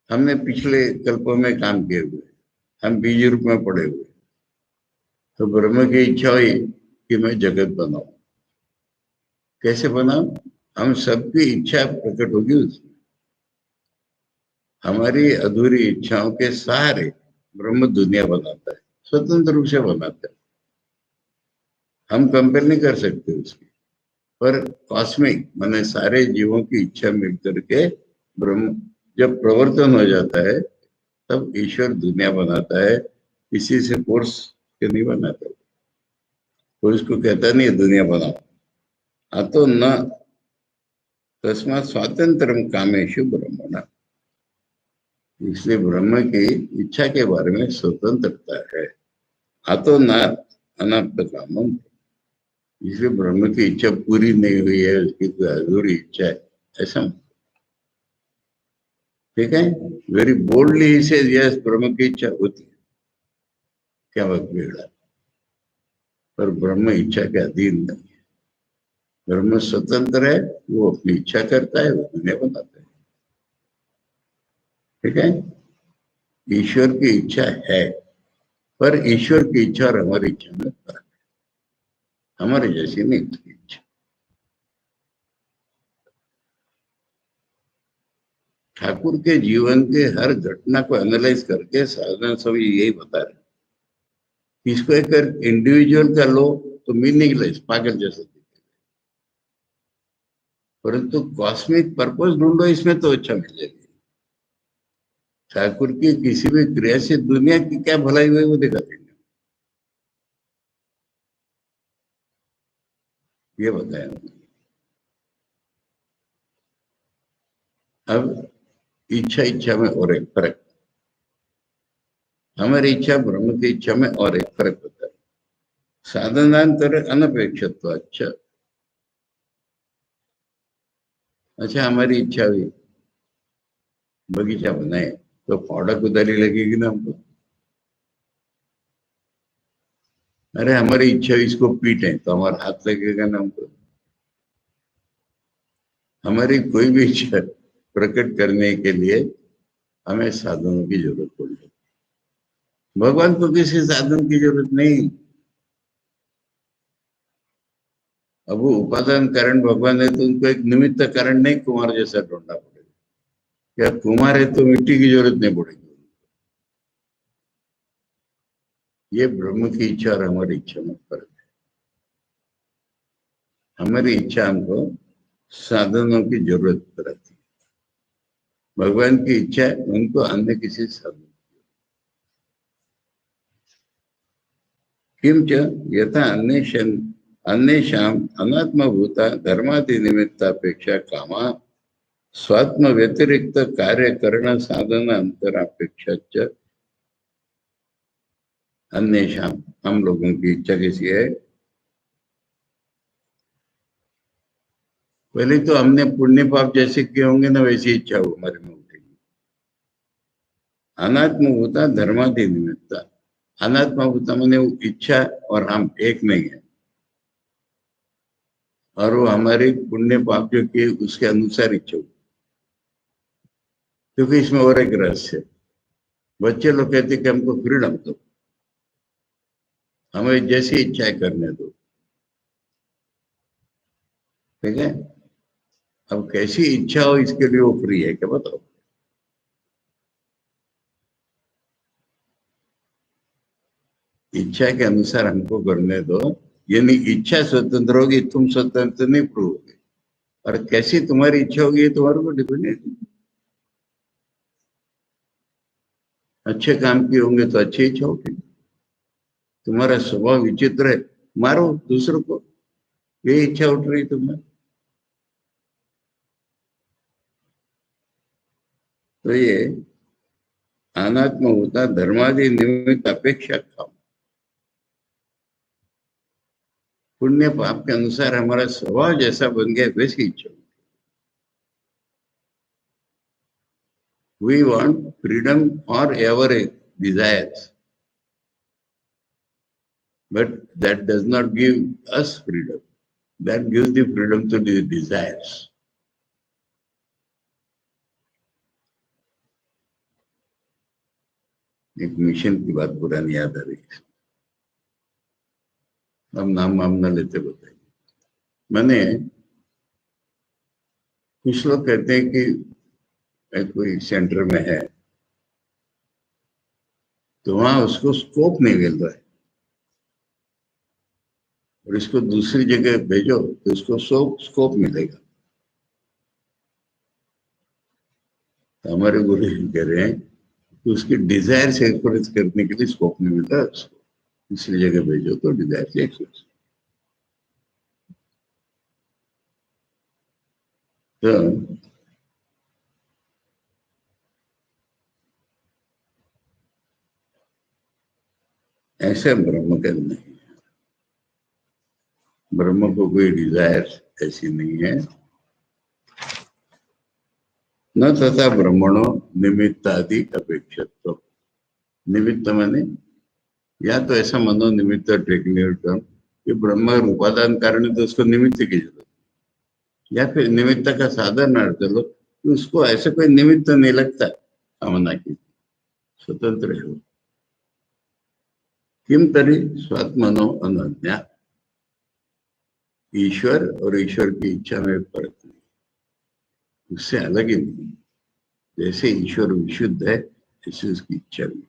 Speaker 1: हमने पिछले कल्पों में काम किए हुए, हम बीज रूप में पड़े हुए, तो ब्रह्म की इच्छा हुई कि मैं जगत बनाऊं। कैसे बनाऊं? हम सबकी इच्छा प्रकट होगी उसमें। हमारी अधूरी इच्छाओं के सहारे ब्रह्म दुनिया बनाता है, स्वतंत्र रूप से बनाता है। हम कंपेल नहीं कर सकते उसकी। पर कॉस्मिक माने सारे जीवों की इच्छा मिलकर के ब्रह्म जब प्रवर्तन हो जाता है, तब ईश्वर दुनिया बनाता है। किसी से फोर्स के नहीं बनाता, कोई उसको कहता नहीं है दुनिया बनाओ। अतो न तस्मात् स्वातंत्रम कामेषु ब्रह्मणा। इसलिए ब्रह्म की इच्छा के बारे में स्वतंत्रता है। अतो न अनाप्त कामम। इसलिए ब्रह्म की इच्छा पूरी नहीं हुई है, उसकी कोई अधूरी इच्छा है, ऐसा मत। ठीक है, वेरी बोल्डली इसे यस ब्रह्म की इच्छा होती है, क्या वक्त बिगड़ा। पर ब्रह्म इच्छा के अधीन नहीं है। ब्रह्म स्वतंत्र है, वो अपनी इच्छा करता है, वो दुनिया बनाता है। ठीक है, ईश्वर की इच्छा है, पर ईश्वर की इच्छा और हमारी इच्छा में फर्क है। हमारे जैसी नहीं उसकी इच्छा। ठाकुर के जीवन के हर घटना को एनालाइज करके साधना स्वामी यही बता रहे हैं। इसको एक इंडिविजुअल का लो तो मीनिंगलेस, पागल जैसा दिखेगा, परंतु कॉस्मिक पर्पस ढूंढो इसमें तो अच्छा मिलेगा। ठाकुर की किसी भी क्रिया से दुनिया की क्या भलाई हुई वो दिखा देंगे, ये बताया उन्होंने। अब इच्छा इच्छा में और एक फर्क, हमारी इच्छा ब्रह्म की इच्छा में और एक फर्क होता है। साधनांतर अनपेक्षित। अच्छा, अच्छा हमारी इच्छा हुई बगीचा बनाए, तो पौधा कुदाली लगेगी ना हमको। अरे हमारी इच्छा हुई इसको पीटे, तो हमारा हाथ लगेगा ना हमको। हमारी कोई भी इच्छा प्रकट करने के लिए हमें साधनों की जरूरत पड़ेगी। भगवान को किसी साधन की जरूरत नहीं। अब वो उपादान कारण भगवान है, तो उनको एक निमित्त कारण नहीं कुमार जैसा ढूंढना पड़ेगा। या कुमार है तो मिट्टी की जरूरत नहीं पड़ेगी। ये ब्रह्म की इच्छा और हमारी इच्छा में फर्क है। हमारी इच्छा हमको साधनों की जरूरत पड़ती है, भगवान की इच्छा है उनको अन्य किसी साधन। किंच यथा अन्येषाम् अनात्मभूता धर्मादि निमित्तापेक्षा कामा स्वात्म व्यतिरिक्त कार्य करण साधन अंतरापेक्षा च अन्येषाम्, हम लोगों की इच्छा कैसी है? पहले तो हमने पुण्य पाप जैसे किए होंगे ना, वैसी इच्छा हो हमारे में उठेगी। अनात्मभूता धर्मादि निमित्ता। अनात्मभूता मैंने वो इच्छा और हम एक नहीं है, और वो हमारे पुण्य पाप जो किए उसके अनुसार इच्छा हो। क्योंकि इसमें और एक रहस्य है। बच्चे लोग कहते कि हमको फ्रीडम दो, हमें जैसी इच्छाएं करने दो। ठीक है, अब कैसी इच्छा हो इसके लिए वो फ्री है क्या, बताओ। इच्छा के अनुसार हमको करने दो, यानी इच्छा स्वतंत्र होगी, तुम स्वतंत्र नहीं प्रूव होगे। और कैसी तुम्हारी इच्छा होगी ये तुम्हारे ऊपर डिपेंड है। अच्छे काम किए होंगे तो अच्छी इच्छा होगी। तुम्हारा स्वभाव विचित्र है, मारो दूसरों को, ये इच्छा उठ रही तुम्हें। तो ये अनात्म होता धर्मादि निमित्त अपेक्षा काम, पुण्य पाप के अनुसार हमारा स्वभाव जैसा बन गया वैसी इच्छा। We want freedom forever desires, but that does not give us freedom. That gives the freedom to the desires. एक मिशन की बात पुरानी याद आ रही है, हम नाम वाम न लेते बताइए। मैंने, कुछ लोग कहते हैं कि कोई सेंटर में है तो वहां उसको स्कोप नहीं मिल रहा है, और इसको दूसरी जगह भेजो तो उसको स्कोप मिलेगा। तो हमारे गुरु जी कह रहे हैं कि उसकी डिजायर से एक्सप्रेस करने के लिए स्कोप नहीं मिलता, उसको दूसरी जगह भेजो तो डिजायर से एक्सप्रेस। तो ऐसे ब्रह्म का नहीं, ब्रह्म को कोई डिजायर ऐसी नहीं है। न तथा ब्रह्मणो निमित्तादि अपेक्षित। निमित्त माने या तो ऐसा मनो निमित्त टेक्निकल टर्म कि ब्रह्म उपादान कारण है तो उसको निमित्त की जरूरत, या फिर निमित्त का साधन अर्थ लो कि उसको ऐसे कोई निमित्त नहीं लगता कामना की, स्वतंत्र है वो। किम तरी स्वात्मनो अनन्या, ईश्वर और ईश्वर की इच्छा में फर्क नहीं, उससे अलग ही नहीं। जैसे ईश्वर विशुद्ध है ऐसे उसकी इच्छा भी।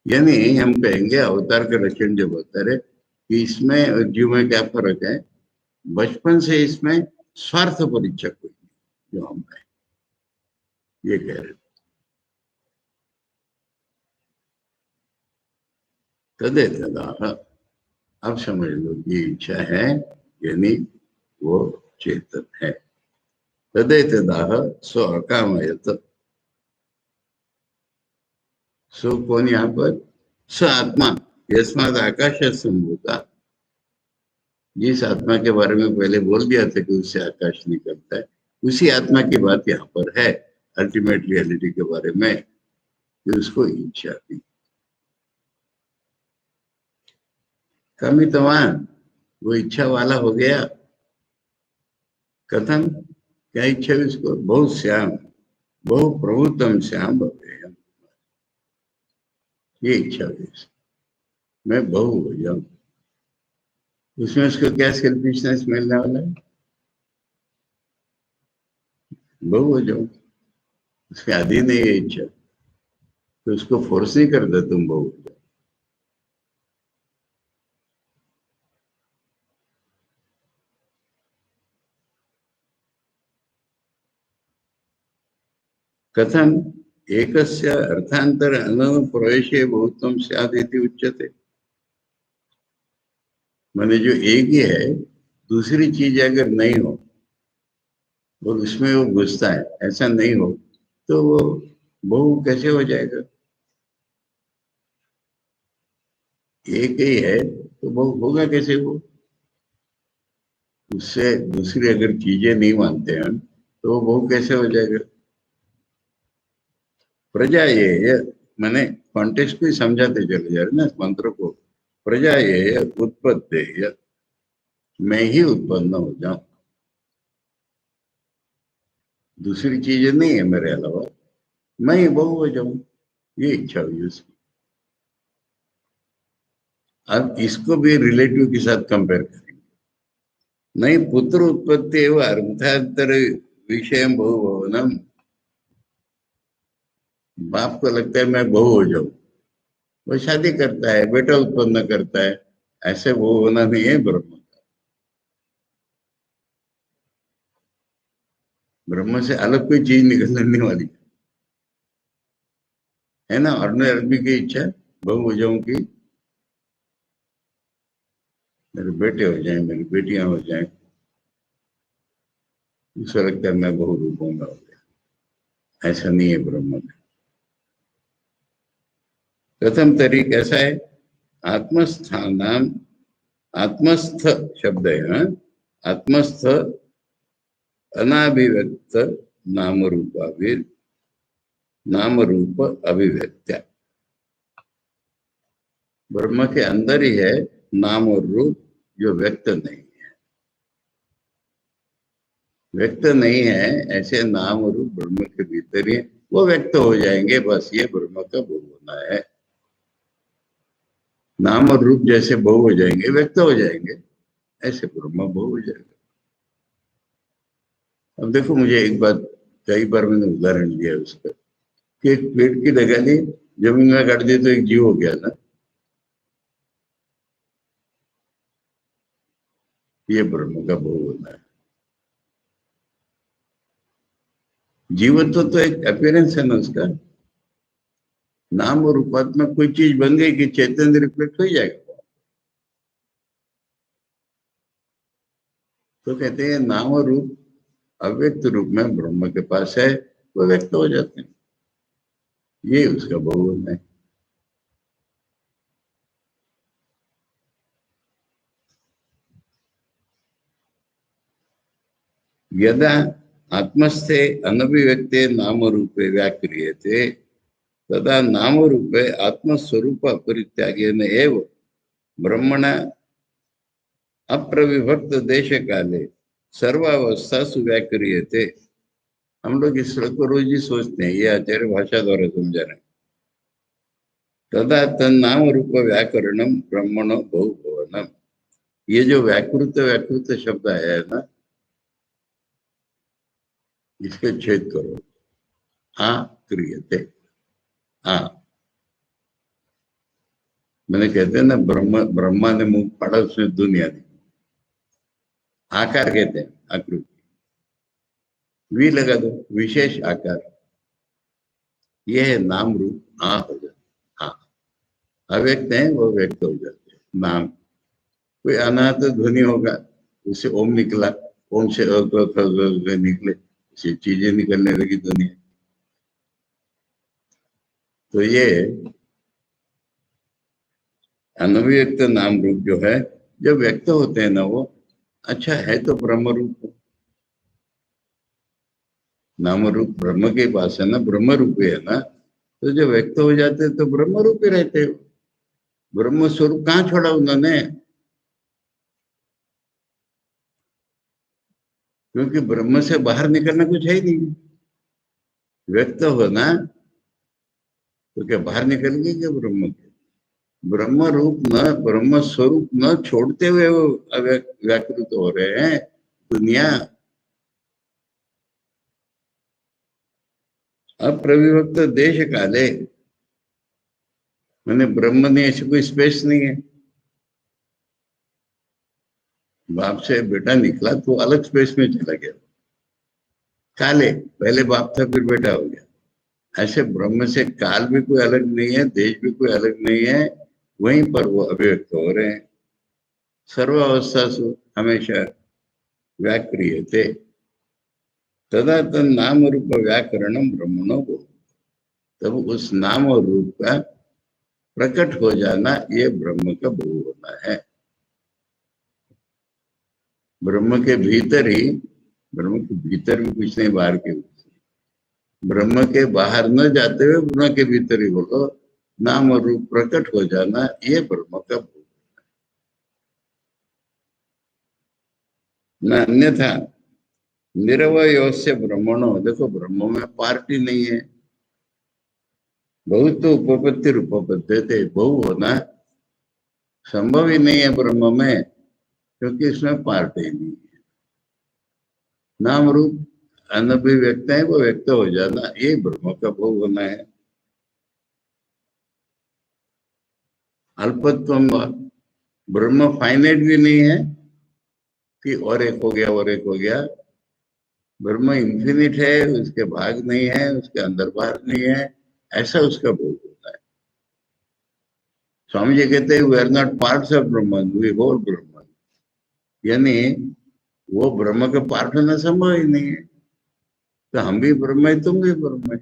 Speaker 1: यानी हम कहेंगे अवतार का लक्षण जब होता है कि इसमें और जीव में क्या फर्क है, बचपन से इसमें स्वार्थ पर इच्छा कोई नहीं, जो हम है ये कह रहे। तदे तदा, अब समझ लो ये इच्छा है, यानी वो चेतन है। तदे तदा सो अकामयत, सो कौन यहाँ पर, स आत्मा, यस्माद आकाश संभूता, जिस आत्मा के बारे में पहले बोल दिया था कि उससे आकाश निकलता है, उसी आत्मा की बात यहाँ पर है अल्टीमेट रियलिटी के बारे में, कि उसको इच्छा थी। कमितवान, वो इच्छा वाला हो गया। कथम, क्या इच्छा है उसको, बहुत श्याम, बहु प्रभुतम श्याम भवेयम, ये इच्छा है, मैं बहु हो जाऊं। उसमें उसको क्या सेल्फिशनेस मिलने वाला है, बहु हो जाऊं। उसके आदि नहीं है इच्छा, तो उसको फोर्स नहीं करता तुम बहु हो जाओ। कथम, एकस्य अर्थांतर अनुप्रवेशे बहुत्वम स्यात् इति उच्यते। माने जो एक ही है, दूसरी चीज अगर नहीं हो और उसमें वो घुसता है, ऐसा नहीं हो तो वो बहु कैसे हो जाएगा। एक ही है तो बहु होगा कैसे वो, उससे दूसरी अगर चीजें नहीं मानते हैं तो वो बहु कैसे हो जाएगा। प्रजा ये मैंने कॉन्टेक्स्ट भी समझाते चले जा रहे ना इस मंत्र को। प्रजा ये उत्पत्ति, मैं ही उत्पन्न हो जाऊं, दूसरी चीजें नहीं है मेरे अलावा, मैं ही बहु हो जाऊं, ये इच्छा हुई उसकी। अब इसको भी रिलेटिव के साथ कंपेयर करेंगे। नहीं, पुत्र उत्पत्ति एवं अर्थांतर विषय बहुभवनम, बाप को लगता है मैं बहु हो जाऊं, वो शादी करता है, बेटा उत्पन्न करता है, ऐसे वो होना नहीं है ब्रह्म का। ब्रह्म से अलग कोई चीज निकलने नहीं वाली है ना। ऑर्डिनरी आदमी की इच्छा बहुभुजाओं की, मेरे बेटे हो जाएं, मेरी बेटियां हो जाएं, उसको लगता है मैं बहुरूपों में हो गया। ऐसा नहीं है ब्रह्म में। प्रथम तरीक ऐसा है, आत्मस्थान, आत्मस्थ शब्द है, हाँ? आत्मस्थ अनाभिव्यक्त नाम रूपाभिर नाम रूप अभिव्यक्त्या। ब्रह्म के अंदर ही है नाम और रूप, जो व्यक्त नहीं है। व्यक्त नहीं है ऐसे नाम और रूप ब्रह्म के भीतर ही है। वो व्यक्त हो जाएंगे, बस ये ब्रह्म का भोग होना है। नाम और रूप जैसे भोग हो जाएंगे, व्यक्त हो जाएंगे, ऐसे ब्रह्म भोग हो जाएगा। अब देखो, मुझे एक बात, कई बार मैंने उदाहरण दिया उसका, कि एक पेड़ की डगाली जमीन में काट दी तो एक जीव हो गया ना। ये ब्रह्म का भोग होना है। जीवन तो एक अपीयरेंस है ना उसका। नाम और रूपात्मक कोई चीज बन गई कि चैतन्य रिफ्लेक्ट हो जाएगा। तो कहते हैं नाम और रूप अव्यक्त रूप में ब्रह्म के पास है, वो व्यक्त हो जाते हैं। ये उसका भोग है। यदा आत्मस्थे अनभिव्यक्ते नाम रूपे व्याक्रियते तदा नाम रूपे आत्मस्वरूप परित्यागेन एव ब्रह्मण अप्रविभक्त देश काले सर्वावस्था व्याक्रियते। हम लोग इस श्लोक को रोज ही सोचते हैं, ये आचार्य भाषा द्वारा समझा रहे हैं। तदा तन्नाम रूप व्याकरणम ब्रह्मणो बहुभुवनम। ये जो व्याकृत व्याकृत शब्द है ना, इसके छेद करो। हाँ क्रियते, हाँ। मैंने कहते हैं ना, ब्रह्मा ने मुंह फाड़ा, उसमें दुनिया दी। आकार कहते हैं आकृति। वी लगा दो, विशेष आकार। ये है नाम रूप। आ हो जाता, हाँ। अव्यक्त है वो व्यक्त हो जाते हैं। नाम, कोई अनाहत ध्वनि होगा, उससे ओम निकला, ओम से निकले, उससे चीजें निकलने लगी दुनिया। तो ये अनव्यक्त नाम रूप जो है, जब व्यक्त होते हैं ना, वो अच्छा है तो ब्रह्म रूप। नाम रूप ब्रह्म के पास है ना, ब्रह्म रूप है ना। तो जब व्यक्त हो जाते हैं तो ब्रह्म रूप ही रहते हो। ब्रह्म स्वरूप कहाँ छोड़ा उन्होंने? क्योंकि ब्रह्म से बाहर निकलना कुछ है ही नहीं। व्यक्त होना तो क्या बाहर निकल गए क्या ब्रह्म के? ब्रह्म रूप न, ब्रह्म स्वरूप न छोड़ते हुए वो व्याकृत हो रहे हैं दुनिया। अप्रविभक्त देश काले, मैंने ब्रह्म में ऐसी कोई स्पेस नहीं है। बाप से बेटा निकला तो अलग स्पेस में चला गया। काले, पहले बाप था फिर बेटा हो गया। ऐसे ब्रह्म से काल भी कोई अलग नहीं है, देश भी कोई अलग नहीं है, वहीं पर वो अभिव्यक्त हो रहे हैं। सर्वावस्था सु हमेशा व्याक्रियते तदा तन नाम रूप व्याकरणम ब्रह्मणो को। तब उस नाम और रूप का प्रकट हो जाना, ये ब्रह्म का भोग होना है। ब्रह्म के भीतर ही, ब्रह्म के भीतर भी कुछ नहीं, बाहर के कुछ नहीं। ब्रह्म के बाहर न जाते हुए ब्रह्म के भीतर ही बोलो, नाम और रूप प्रकट हो जाना, ये ब्रह्म का भोग। न अन्यथा निरवय ब्रह्मणो, देखो ब्रह्म में पार्टी नहीं है। बहुत तो उपपत्ति उपपत्ति थे, बहु होना संभव ही नहीं है ब्रह्म में, क्योंकि इसमें पार्टी नहीं है। नाम रूप अनभिव्यक्त है, वो व्यक्त हो जाना, ये ब्रह्म का भोग होना है। अल्पत्वम ब्रह्म फाइनाइट भी नहीं है कि और एक हो गया और एक हो गया। ब्रह्म इंफिनिट है, उसके भाग नहीं है, उसके अंदर बाहर नहीं है, ऐसा उसका बोध होता है। स्वामी जी कहते हैं we are not parts of Brahm, we whole Brahm. यानी वो ब्रह्म का पार्ट होना संभव ही नहीं है। तो हम भी ब्रह्म है, तुम भी ब्रह्म है।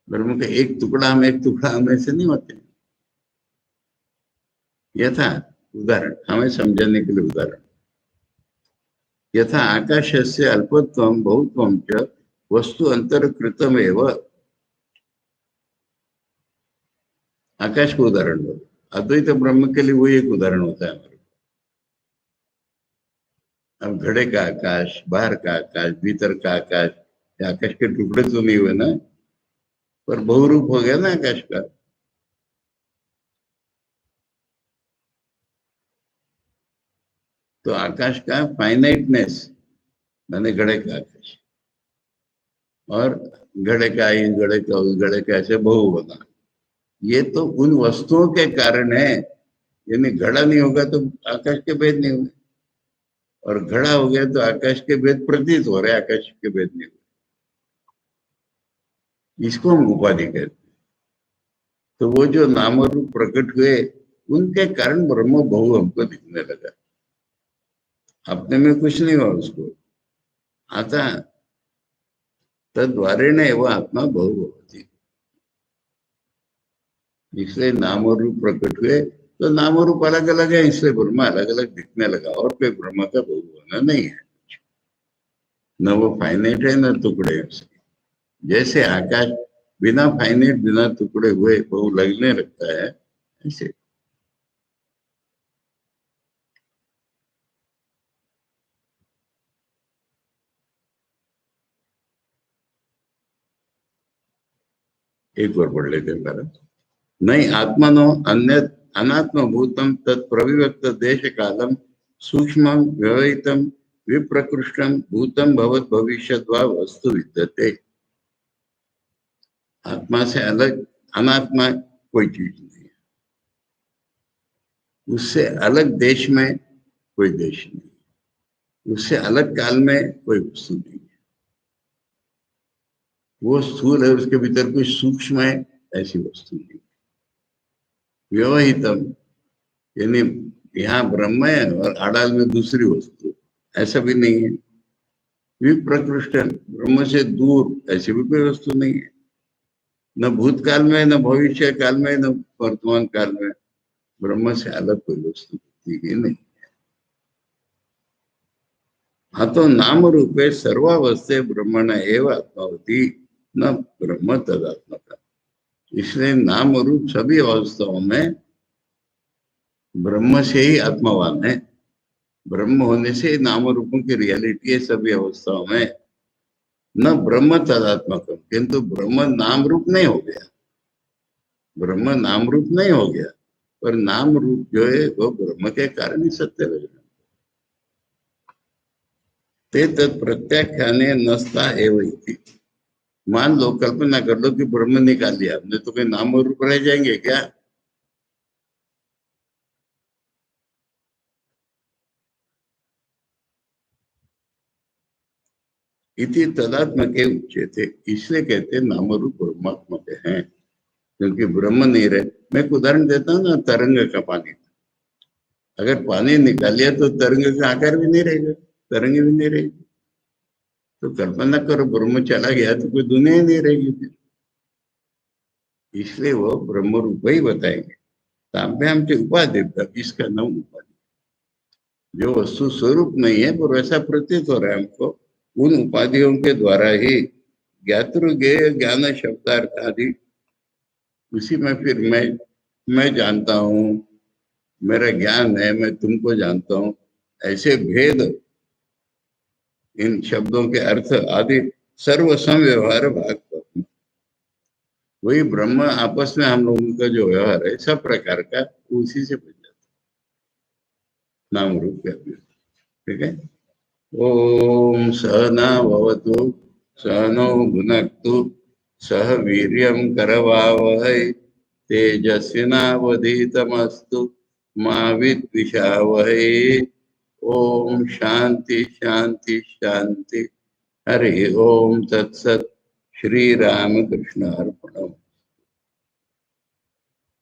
Speaker 1: ब्रह्म का एक टुकड़ा हम एक टुकड़ा हम ऐसे नहीं होते। यथा उदाहरण हमें समझाने के लिए उदाहरण, यथा आकाशस्य अल्पत्वं बहुत्वं च वस्तु अंतरकृतम एव। आकाश को उदाहरण दो, अद्वैत ब्रह्म के लिए वही एक उदाहरण होता है हमारे। अब घड़े का आकाश, बाहर का आकाश, भीतर का आकाश, ये आकाश के टुकड़े तो नहीं हुए ना, पर बहुरूप हो गया ना आकाश का। तो आकाश का फाइनाइटनेस माने घड़े का आकाश, और घड़े का इस घड़े का उस घड़े का ऐसे बहु होना, ये तो उन वस्तुओं के कारण है। यानी घड़ा नहीं होगा तो आकाश के भेद नहीं होंगे, और घड़ा हो गया तो आकाश के भेद प्रतीत हो रहे, आकाश के भेद नहीं हुए। इसको हम उपाधि कहते हैं। तो वो जो नाम और रूप प्रकट हुए, उनके कारण ब्रह्म बहु हमको दिखने लगा। अपने में कुछ नहीं हुआ उसको, आता तद्वारेण एव आत्मा बहु होती। इसलिए नाम और रूप प्रकट हुए, तो नाम और रूप अलग अलग है, इसलिए ब्रह्म अलग अलग दिखने लगा, और कोई ब्रह्म का बहु होना नहीं है। न वो फाइनाइट है न टुकड़े है उसके। जैसे आकाश बिना फाइनाइट बिना टुकड़े हुए बहु लगने लगता है, ऐसे एक बार पढ़ लेते हैं पहले। नहीं आत्मनो अन्य अनात्मभूतम तत्प्रविव्यक्त देश कालम सूक्ष्म व्यवहितम विप्रकृष्टम भूतम भवत भविष्यत् वा वस्तु विद्यते। आत्मा से अलग अनात्मा कोई चीज नहीं है, उससे अलग देश में कोई देश नहीं, उससे अलग काल में कोई वस्तु नहीं है। वो स्थूल है, उसके भीतर कोई सूक्ष्म है, ऐसी वस्तु नहीं। व्यवहितम यानी यहाँ ब्रह्म है और आड़ाल में दूसरी वस्तु, ऐसा भी नहीं है। विप्रकृष्ट ब्रह्म से दूर ऐसी भी कोई वस्तु नहीं है, न भूतकाल में न भविष्य काल में न वर्तमान काल में ब्रह्म से अलग कोई वस्तु होती ही नहीं। हाँ तो नाम रूपे सर्वावस्थे ब्रह्मण एवं आत्मावती न ब्रह्म तदात्मक। इसलिए नाम रूप सभी अवस्थाओं में ब्रह्म से ही आत्मावान है। ब्रह्म होने से नाम रूपों की रियलिटी है सभी अवस्थाओं में। न ब्रह्म तदात्मक, किंतु ब्रह्म नाम रूप नहीं हो गया। ब्रह्म नाम रूप नहीं हो गया, पर नाम रूप जो है वो ब्रह्म के कारण ही सत्य लग रहा। ते तत्प्रत्याख्याने नस्ता एवं इति। मान लो, कल्पना कर लो कि ब्रह्म निकाल लिया हमने, तो कोई नाम और रूप रह जाएंगे क्या? इति तदात्मक उच्यते, इसलिए कहते हैं नाम रूप ब्रह्मात्मक हैं, क्योंकि ब्रह्म नहीं रहे। मैं एक उदाहरण देता हूँ ना, तरंग का पानी। अगर पानी निकाल लिया तो तरंग का आकार भी नहीं रहेगा, तरंग भी नहीं रहेगी। तो कल्पना करो ब्रह्म चला गया तो कोई दुनिया ही नहीं रहेगी फिर। इसलिए वो ब्रह्म रूप ही बताएंगे। ताभ्याम च उपाधि, इसका नाम उपाधि। जो वस्तु स्वरूप नहीं है पर वैसा प्रतीत हो रहा है हमको, उन उपाधियों के द्वारा ही ज्ञातृ ज्ञेय ज्ञान शब्दार्थ आदि, उसी में फिर मैं जानता हूँ, मेरा ज्ञान है, मैं तुमको जानता हूँ, ऐसे भेद इन शब्दों के अर्थ आदि सर्व समव्यवहार भाग पर वही ब्रह्म आपस में हम लोगों का जो व्यवहार है सब प्रकार का उसी से बन जाता है, नाम रूप का। ठीक है। ओम सहना भवतु सहनौ भुनक्तु सह वीर्यं करवावहै तेजस्विनावधीतमस्तु मा विद्विषावहै। ओम शांति शांति शांति। हरि ओम तत्सत। श्री रामकृष्ण अर्पणम।